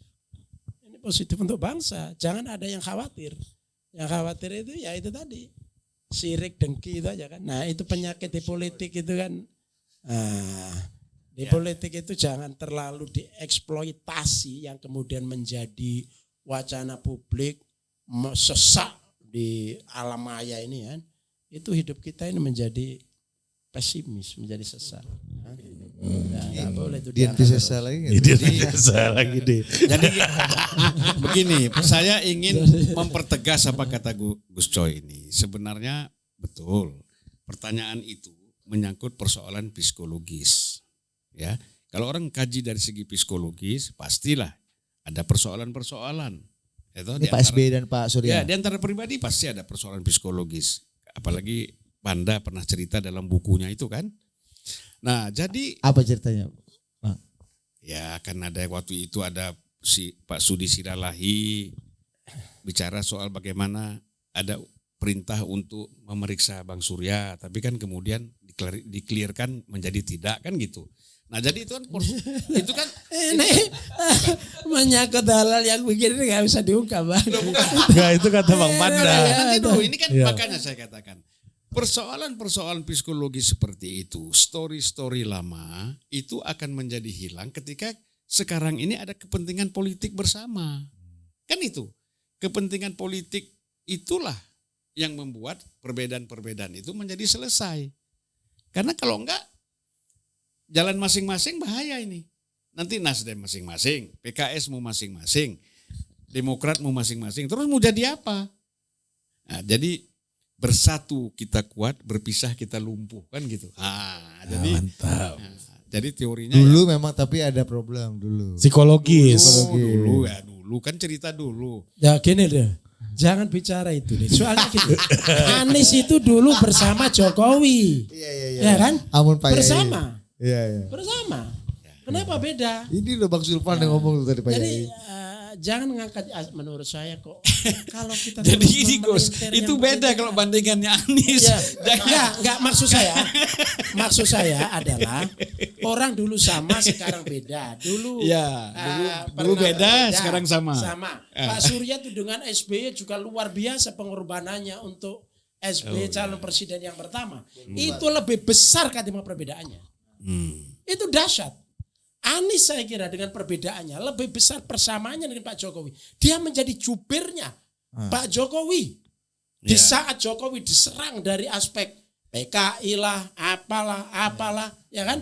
Ini positif untuk bangsa. Jangan ada yang khawatir. Yang khawatir itu ya itu tadi, sirik, dengki itu aja kan. Nah itu penyakit di politik itu kan. Di politik itu jangan terlalu dieksploitasi yang kemudian menjadi wacana publik sesak di alam maya ini kan. Itu hidup kita ini menjadi pesimis, menjadi sesak. Nggak boleh itu Diantisesa lagi. Jadi begini, saya ingin mempertegas apa kata Gus Coy ini. Sebenarnya betul, pertanyaan itu menyangkut persoalan psikologis. Ya, kalau orang kaji dari segi psikologis, pastilah ada persoalan-persoalan. Ini Pak SBY dan Pak Surya. Ya, di antara pribadi pasti ada persoalan psikologis. Apalagi Panda pernah cerita dalam bukunya itu kan. Nah jadi. Apa ceritanya? Ya kan ada waktu itu ada si Pak Sudi Siralahi bicara soal bagaimana ada perintah untuk memeriksa Bang Surya. Tapi kan kemudian dikelirkan menjadi tidak kan gitu. Nah jadi itu kan itu kan ini menyangkut hal yang begini nggak bisa diungkap Bang. Enggak, itu kata Bang Panda. Ini kan makanya saya katakan persoalan-persoalan psikologis seperti itu, story-story lama itu akan menjadi hilang ketika sekarang ini ada kepentingan politik bersama. Kan itu kepentingan politik itulah yang membuat perbedaan-perbedaan itu menjadi selesai. Karena kalau enggak jalan masing-masing bahaya ini. Nanti Nasdem masing-masing, PKS mau masing-masing, Demokrat mau masing-masing. Terus mau jadi apa? Nah, jadi bersatu kita kuat, berpisah kita lumpuh kan gitu. Jadi mantap. Jadi teorinya dulu memang tapi ada problem dulu. Psikologis. Dulu kan cerita dulu. Ya gini deh. Jangan bicara itu deh. Soalnya gitu. Anies itu dulu bersama Jokowi. Iya. Ya kan? Amun Pak bersama. Iya. Bersama. Kenapa beda? Ini loh Bang Zulfan yang ngomong tadi Pak Jadi Yai. jangan mengangkat menurut saya kok kalau kita Jadi terus ini Gus, memelintir itu yang beda berbeda. kalau bandingannya Anies. Ya, Jangan. enggak maksud saya adalah orang dulu sama sekarang beda. Dulu Ya, dulu pernah beda, sekarang sama. Sama. Pak Surya itu dengan SBY juga luar biasa pengorbanannya untuk SBY calon presiden yang pertama. Itu lebih besar ketimbang perbedaannya. Itu dahsyat. Anies saya kira dengan perbedaannya lebih besar persamaannya dengan Pak Jokowi. Dia menjadi jubirnya Pak Jokowi. Di saat Jokowi diserang dari aspek PKI lah, apalah, ya kan?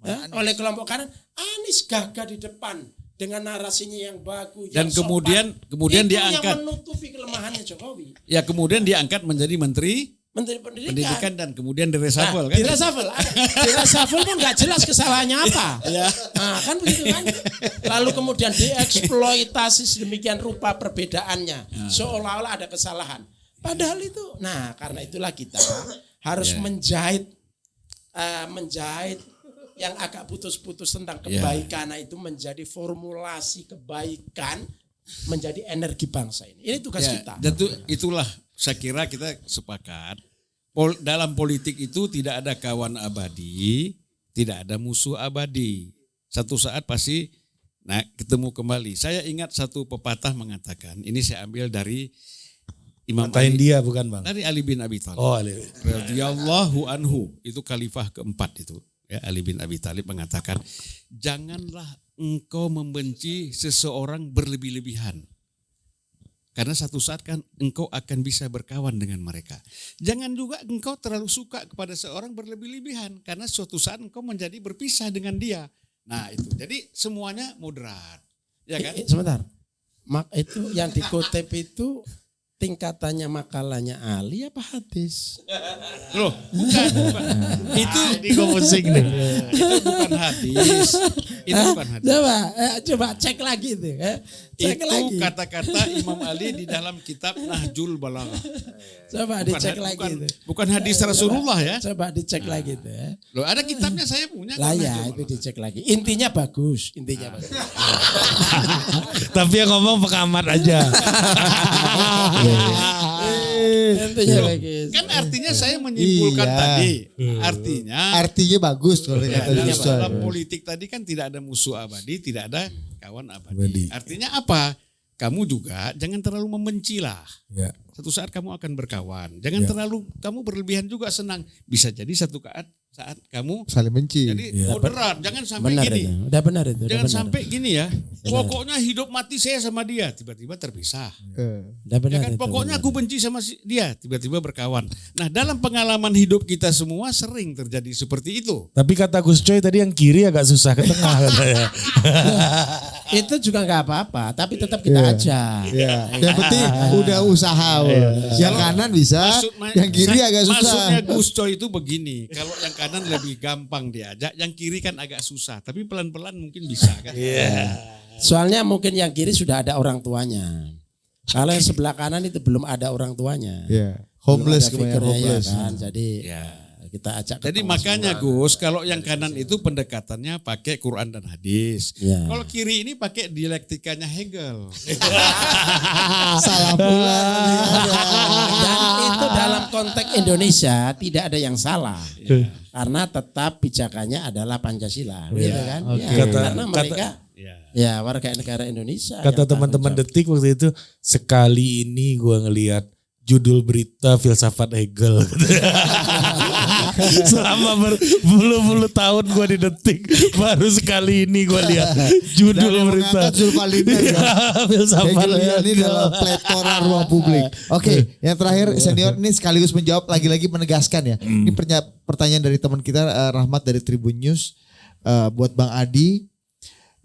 Ya, oleh kelompok kanan, Anies gagah di depan dengan narasinya yang bagus. Dan yang kemudian sopan. dia Itu angkat. yang menutupi kelemahannya Jokowi. Ya kemudian diangkat menjadi Menteri Menteri Pendidikan. Pendidikan dan kemudian direshuffle kan? Direshuffle pun nggak jelas kesalahannya apa. Nah, kan begitu kan. Lalu kemudian dieksploitasi sedemikian rupa perbedaannya, seolah-olah ada kesalahan. Padahal itu, nah karena itulah kita harus menjahit yang agak putus-putus tentang kebaikan, itu menjadi formulasi kebaikan, menjadi energi bangsa ini. Ini tugas kita. Dan itulah saya kira kita sepakat. Dalam politik itu tidak ada kawan abadi, tidak ada musuh abadi. Satu saat pasti ketemu kembali. Saya ingat satu pepatah mengatakan, ini saya ambil dari Imam Katain Ali, dia bukan Bang? dari Ali bin Abi Thalib. Oh, Ali. Radhiyallahu anhu, itu khalifah keempat itu. Ya, Ali bin Abi Thalib mengatakan, janganlah engkau membenci seseorang berlebih-lebihan. Karena satu saat kan engkau akan bisa berkawan dengan mereka. Jangan juga engkau terlalu suka kepada seorang berlebih-lebihan. Karena suatu saat engkau menjadi berpisah dengan dia. Nah itu, jadi semuanya moderat. Ya kan? Sebentar, itu yang dikutip itu tingkatannya makalahnya Ali apa hadis? Loh, bukan. Itu Ini gue pusing nih. itu bukan hadis. Itu bukan hadis. Coba cek lagi itu. Cek Itu lagi. kata-kata Imam Ali di dalam kitab Nahjul Balaghah. Coba Bukan, dicek lagi itu. bukan hadis Rasulullah ya. Coba dicek lagi itu ya. Loh, ada kitabnya saya punya. Lah kok, ya Nahjul itu Balaghah. dicek lagi. Intinya bagus, intinya bagus. Tapi yang ngomong pengamat aja. Intinya bagus. Kan artinya saya menyimpulkan Iya. tadi. Artinya Artinya bagus kalau kata dalam, Gus Coy. dalam politik tadi kan tidak ada musuh abadi, tidak ada kawan abadi. Artinya apa? Kamu juga jangan terlalu membenci lah. Ya. Satu saat kamu akan berkawan. Jangan terlalu kamu berlebihan juga senang. Bisa jadi satu saat kamu Saling benci. jadi moderat. Jangan sampai Benar gini. itu. Udah benar itu. udah Jangan benar. sampai gini ya. Pokoknya hidup mati saya sama dia, tiba-tiba terpisah. Udah benar Ya kan? itu, Pokoknya benar. aku benci sama dia, tiba-tiba berkawan. Nah, dalam pengalaman hidup kita semua sering terjadi seperti itu. Tapi kata Gus Coy tadi yang kiri agak susah ke tengah katanya. Itu juga nggak apa-apa, tapi tetap kita ajak. Ya. Yang penting udah usaha. Yang kanan bisa, yang kiri agak susah. Maksudnya Gus Coy itu begini, kalau yang kanan lebih gampang diajak, yang kiri kan agak susah, tapi pelan-pelan mungkin bisa kan. Soalnya mungkin yang kiri sudah ada orang tuanya. Kalau yang sebelah kanan itu belum ada orang tuanya. Ya. Belum Homeless ada kebanyakan fikirnya, ya homeless. kan? Jadi kita ajak. Jadi ketemu makanya semua. Gus, kalau yang kanan itu pendekatannya pakai Quran dan hadis. Ya. Kalau kiri ini pakai dialektikanya Hegel. Salah pula. Dan itu dalam konteks Indonesia tidak ada yang salah. Karena tetap pijakannya adalah Pancasila, gitu kan? Ya, karena mereka ya warga negara Indonesia. Kata yang teman-teman tanggung Detik waktu itu, sekali ini gua ngelihat judul berita filsafat Hegel. Selama berpuluh-puluh tahun gua di Detik, baru sekali ini gua lihat judul Dan yang berita mengangkat Zulfalina ya. filsafat Hegelian ini Hegel. dalam pletora ruang publik. Oke, yang terakhir senior ini sekaligus menjawab lagi-lagi menegaskan ya. Ini pertanyaan dari teman kita Rahmat dari Tribun News buat Bang Adi.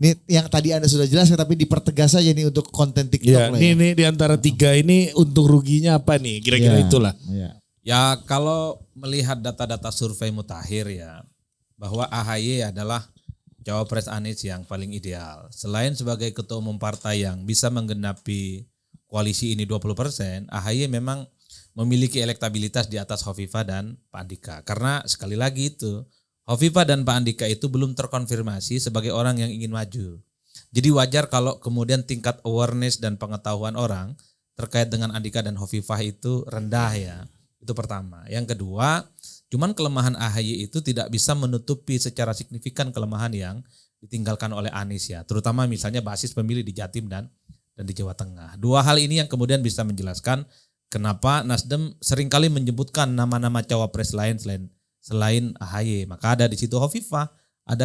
Ini yang tadi Anda sudah jelaskan tapi dipertegas saja nih untuk konten TikTok Ya, lah ini di antara tiga ini untung ruginya apa nih? Kira-kira Ya, itulah. ya. Ya kalau melihat data-data survei Mutakhir ya, bahwa AHY adalah cawapres Anies yang paling ideal. Selain sebagai ketua umum partai yang bisa menggenapi koalisi ini 20%, AHY memang memiliki elektabilitas di atas Hovifah dan Pak Andika. Karena sekali lagi itu, Hovifah dan Pak Andika itu belum terkonfirmasi sebagai orang yang ingin maju. Jadi wajar kalau kemudian tingkat awareness dan pengetahuan orang terkait dengan Andika dan Hovifah itu rendah ya. Itu pertama. Yang kedua, cuman kelemahan AHY itu tidak bisa menutupi secara signifikan kelemahan yang ditinggalkan oleh Anies ya. Terutama misalnya basis pemilih di Jatim dan di Jawa Tengah. Dua hal ini yang kemudian bisa menjelaskan kenapa Nasdem seringkali menyebutkan nama-nama cawapres lain selain AHY. Maka ada di situ Hovifah,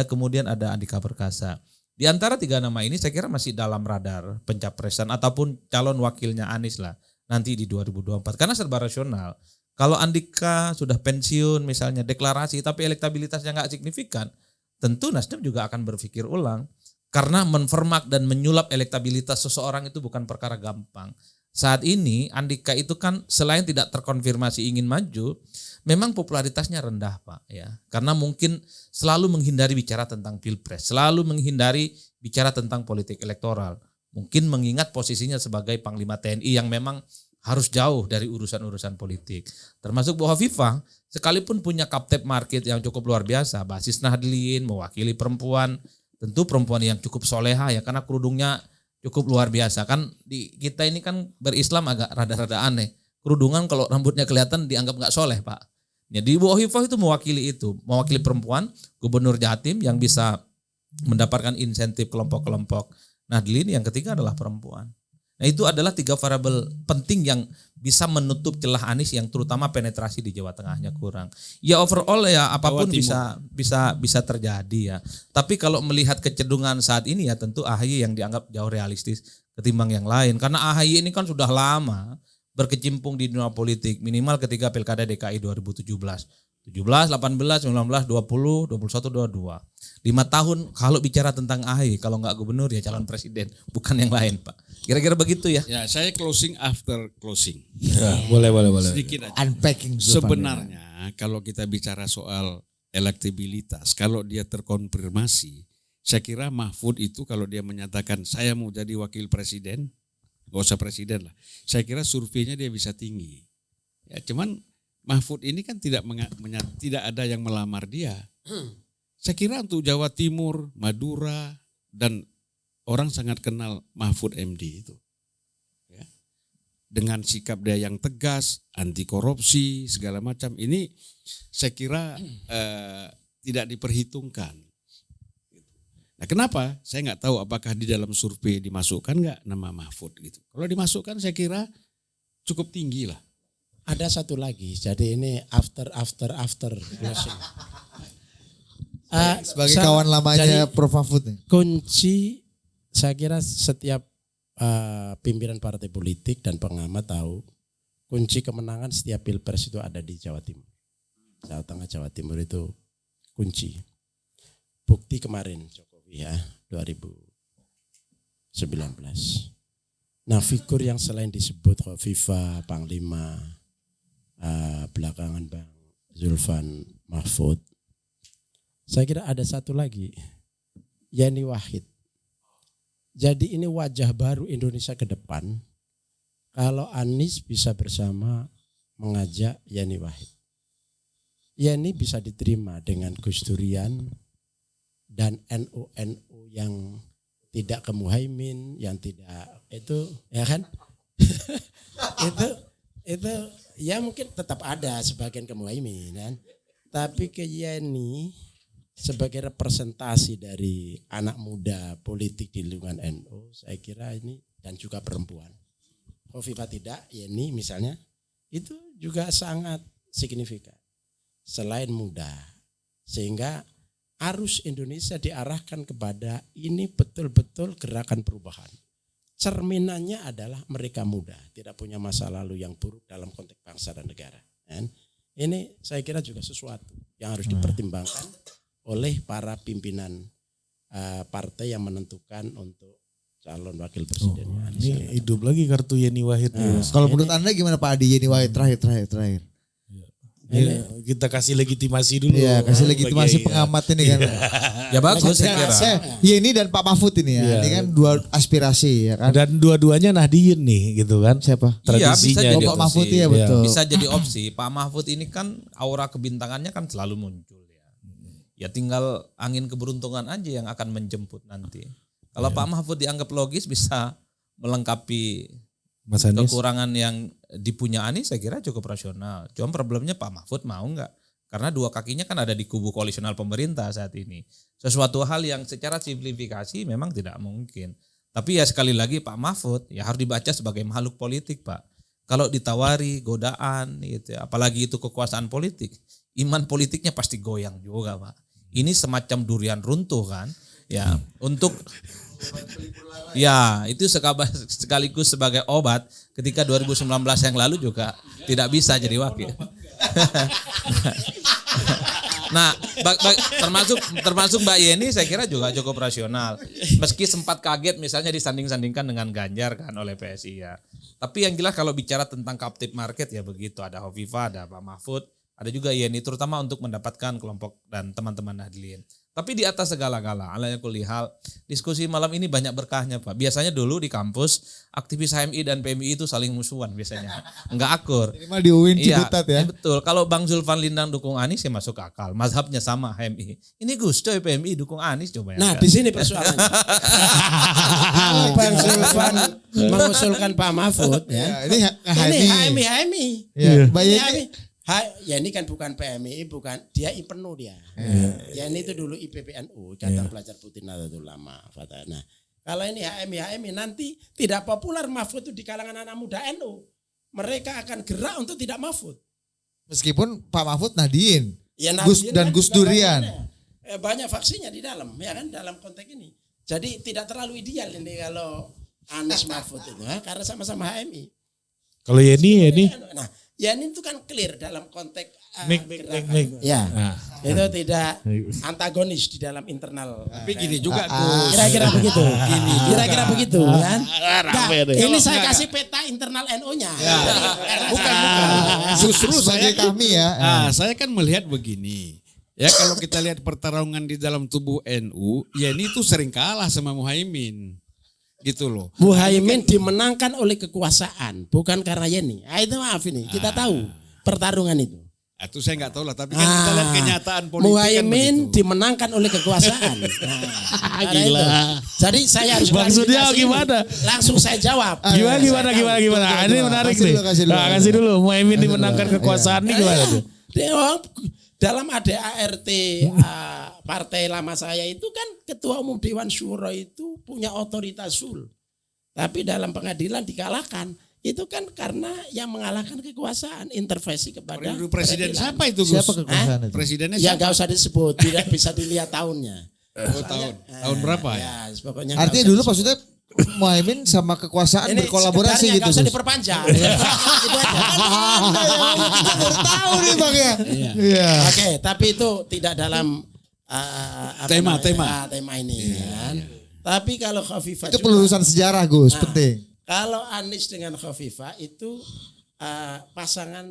kemudian ada Andika Perkasa. Di antara tiga nama ini saya kira masih dalam radar pencapresan ataupun calon wakilnya Anies lah nanti di 2024. Karena serba rasional. Kalau Andika sudah pensiun misalnya deklarasi tapi elektabilitasnya nggak signifikan, tentu Nasdem juga akan berpikir ulang. Karena menformat dan menyulap elektabilitas seseorang itu bukan perkara gampang. Saat ini Andika itu kan selain tidak terkonfirmasi ingin maju, memang popularitasnya rendah Pak ya. Karena mungkin selalu menghindari bicara tentang pilpres, selalu menghindari bicara tentang politik elektoral. Mungkin mengingat posisinya sebagai Panglima TNI yang memang harus jauh dari urusan-urusan politik. Termasuk Bu Hovifah sekalipun punya captive market yang cukup luar biasa, basis Nahdlin, mewakili perempuan, tentu perempuan yang cukup soleha ya karena kerudungnya cukup luar biasa. Kan di kita ini kan berislam agak rada-rada aneh. Kerudungan kalau rambutnya kelihatan dianggap nggak soleh Pak. Jadi Bu Hovifah itu mewakili perempuan, gubernur Jatim yang bisa mendapatkan insentif kelompok-kelompok Nahdlin. Yang ketiga adalah perempuan. Nah itu adalah tiga variabel penting yang bisa menutup celah Anies yang terutama penetrasi di Jawa Tengahnya kurang. Ya overall ya apapun bisa terjadi ya. Tapi kalau melihat kecenderungan saat ini ya tentu AHY yang dianggap jauh realistis ketimbang yang lain. Karena AHY ini kan sudah lama berkecimpung di dunia politik minimal ketika Pilkada DKI 2017. 17, 18, 19, 20, 21, 22. 5 tahun kalau bicara tentang AHY, kalau nggak gubernur ya calon presiden, bukan yang lain Pak. Kira-kira begitu ya. Ya saya closing after closing. Ya, boleh. Sedikit aja. Unpacking Sebenarnya kalau kita bicara soal elektabilitas, kalau dia terkonfirmasi, saya kira Mahfud itu kalau dia menyatakan saya mau jadi wakil presiden, gak usah presiden lah. Saya kira surveinya dia bisa tinggi. Ya, cuman Mahfud ini kan tidak ada yang melamar dia. Saya kira untuk Jawa Timur, Madura, dan orang sangat kenal Mahfud MD itu. Ya. Dengan sikap dia yang tegas, anti korupsi, segala macam. Ini saya kira tidak diperhitungkan. Nah kenapa? Saya nggak tahu apakah di dalam survei dimasukkan nggak nama Mahfud gitu. Kalau dimasukkan saya kira cukup tinggi lah. Ada satu lagi, jadi ini after closing. Sebagai kawan lamanya Prof Mahfud nih. Kunci saya kira setiap pimpinan partai politik dan pengamat tahu kunci kemenangan setiap pilpres itu ada di Jawa Timur. Jawa Tengah, Jawa Timur itu kunci. Bukti kemarin Jokowi ya 2019. Nah figur yang selain disebut Hovifah, Panglima, belakangan Bang Zulfan Mahfud, saya kira ada satu lagi, Yeni Wahid. Jadi ini wajah baru Indonesia ke depan kalau Anies bisa bersama mengajak Yeni Wahid. Yeni bisa diterima dengan Gus Durian dan NU yang tidak ke Muhaimin, yang tidak itu ya kan? itu ya mungkin tetap ada sebagian ke Muhaimin kan. Tapi ke Yeni sebagai representasi dari anak muda politik di lingkungan NU, saya kira ini dan juga perempuan. Hovifah tidak, Yeni misalnya, itu juga sangat signifikan. Selain muda, sehingga arus Indonesia diarahkan kepada ini betul-betul gerakan perubahan. Cerminannya adalah mereka muda, tidak punya masa lalu yang buruk dalam konteks bangsa dan negara. Dan ini saya kira juga sesuatu yang harus dipertimbangkan oleh para pimpinan partai yang menentukan untuk calon wakil presidennya. Ini hidup lagi kartu Yeni Wahid. Kalau menurut Anda gimana Pak Adi Yeni Wahid terakhir? Ini kita kasih legitimasi dulu. Iya, kasih legitimasi pengamat ini kan. Ya bagus saya kira. Yeni dan Pak Mahfud ini ya. Ini kan dua aspirasi ya kan. Dan dua-duanya Nahdien nih gitu kan. Siapa? Iya bisa jadi Pak Mahfud opsi. ya betul. Bisa jadi opsi. Pak Mahfud ini kan aura kebintangannya kan selalu muncul ya. Ya tinggal angin keberuntungan aja yang akan menjemput nanti. Kalau Pak Mahfud dianggap logis bisa melengkapi Mas Anies. kekurangan yang dipunya Anies, saya kira cukup rasional. Cuma problemnya Pak Mahfud mau nggak? Karena dua kakinya kan ada di kubu koalisional pemerintah saat ini. Sesuatu hal yang secara simplifikasi memang tidak mungkin. Tapi ya sekali lagi Pak Mahfud ya harus dibaca sebagai makhluk politik, Pak. Kalau ditawari godaan gitu, apalagi itu kekuasaan politik, iman politiknya pasti goyang juga, Pak. Ini semacam durian runtuh kan? Ya, untuk ya itu sekaligus sebagai obat ketika 2019 yang lalu juga tidak bisa jadi wakil. Nah, termasuk Mbak Yeni saya kira juga cukup rasional. Meski sempat kaget misalnya disanding-sandingkan dengan Ganjar kan oleh PSI ya. Tapi yang jelas kalau bicara tentang captive market ya begitu, ada Hovifah, ada Pak Mahfud, ada juga Yeni terutama untuk mendapatkan kelompok dan teman-teman Nahdlin. Tapi di atas segala-gala, ala kulihal, diskusi malam ini banyak berkahnya Pak. Biasanya dulu di kampus aktivis HMI dan PMI itu saling musuhan biasanya, enggak akur. Ini mah di UIN Ciputat ya. Betul. Kalau Bang Zulfan Lindang dukung Anies ya masuk akal. Mazhabnya sama HMI. Ini Gus Coy PMI dukung Anies coba ya. Nah di sini persoalannya. Bang Zulfan mengusulkan Pak Mahfud ya. Ini HMI. Ya, Mbak Yeni. Ya ini kan bukan PMI, bukan dia IPNU dia. Ya ini itu dulu IPPNU, Ikatan Pelajar Putih Nahdlatul Ulama. Nah, kalau ini HMI nanti tidak populer Mahfud itu di kalangan anak muda NU. Mereka akan gerak untuk tidak Mahfud. Meskipun Pak Mahfud Nahdien, Ya, dan Gus Durian. Banyak faksinya di dalam, ya kan dalam konteks ini. Jadi tidak terlalu ideal ini kalau Anies Mahfud itu, karena sama-sama HMI. Kalau Yeni. Nah, Yeni itu kan clear dalam konteks Mik. ya, Nah. itu tidak antagonis di dalam internal. Tapi gini juga Gus. Kira-kira begitu. Kira-kira begitu kan. Ini saya Enggak. kasih peta internal NU-nya. Bukan. Justru Sebagai kami ya. Saya kan melihat begini. Ya kalau kita lihat pertarungan di dalam tubuh NU, Yeni itu sering kalah sama Muhaimin. Gitu loh. Muhaimin dimenangkan oleh kekuasaan, bukan karena Yeni. Itu maaf ini, kita tahu pertarungan itu. Itu saya nggak tahu lah, tapi kan kita lihat kenyataan politik Muhaimin kan dimenangkan oleh kekuasaan. Gila. Itu. Jadi saya harus Maksudnya klarifikasi gimana? ini. Langsung saya jawab. Gimana? Ini menarik nih. Kasih dulu. Muhaimin dimenangkan kekuasaan nih gimana tuh? Dalam ADART partai lama saya itu kan ketua umum Dewan Syuro itu punya otoritas full. Tapi dalam pengadilan dikalahkan. Itu kan karena yang mengalahkan kekuasaan, intervensi kepada presiden siapa itu Gus? Siapa kekuasaan itu? Presidennya Ya siapa? nggak usah disebut, tidak bisa dilihat tahunnya. Tahun berapa ya? Pokoknya Artinya dulu maksudnya Muhaimin sama kekuasaan berkolaborasi gitu. Nggak usah Gus. diperpanjang. Itu aja. Kita baru tahu nih Bang ya. Iya. Oke, tapi itu tidak dalam tema ini kan. Tapi kalau Khofifah Itu pelurusan sejarah Gus, penting. Kalau Anies dengan Khofifah itu pasangan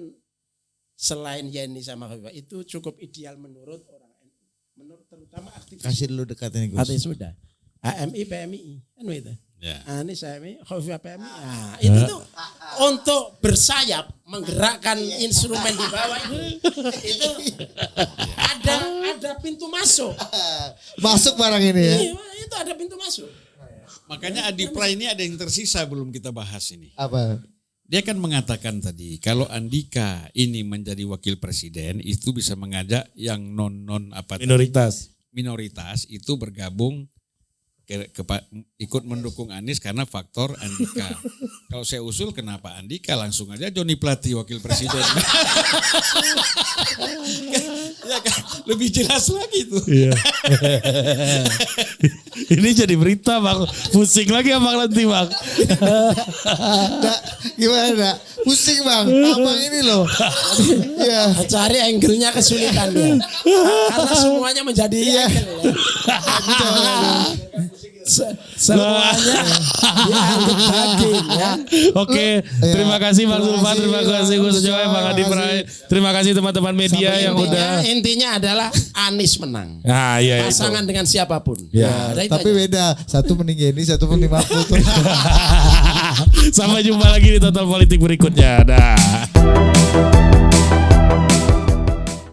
selain Yeni sama Khofifah itu cukup ideal menurut orang NU. Menurut terutama aktivis. Kasih dulu dekat ini Gus. Aktivis muda. AMI, PMI, kan itu. Ya. Anies, AMI, Khofifah, PMI. Nah, itu tuh untuk bersayap menggerakkan instrumen di bawah itu ada pintu masuk. Masuk barang ini ya. Iya, itu ada pintu masuk. Makanya Adipra ini ada yang tersisa belum kita bahas ini. Apa? Dia kan mengatakan tadi kalau Andika ini menjadi wakil presiden itu bisa mengajak yang non apa tadi? minoritas itu bergabung ikut mendukung Anies karena faktor Andika. Kalau saya usul kenapa Andika langsung aja Joni Plate wakil presiden. Ya kan? Lebih jelas lagi tuh. Iya. Ini jadi berita Bang. Pusing lagi Bang nanti Bang. Nah, gimana? Pusing Bang. Abang ini loh. Iya. Cari angle-nya kesulitan dia. Karena semuanya menjadi angle. Semuanya dianggap daging ya. Oke, terima kasih Bang Zulfan, terima kasih Gus Coy, Bang Adi Prai. Terima kasih teman-teman media yang udah. Intinya adalah Anies menang. Nah, iya itu. Pasangan dengan siapapun. Ya. Tapi beda. Satu mending Yeni, satu mending Mahfud. Sampai jumpa lagi di Total Politik berikutnya. Dah.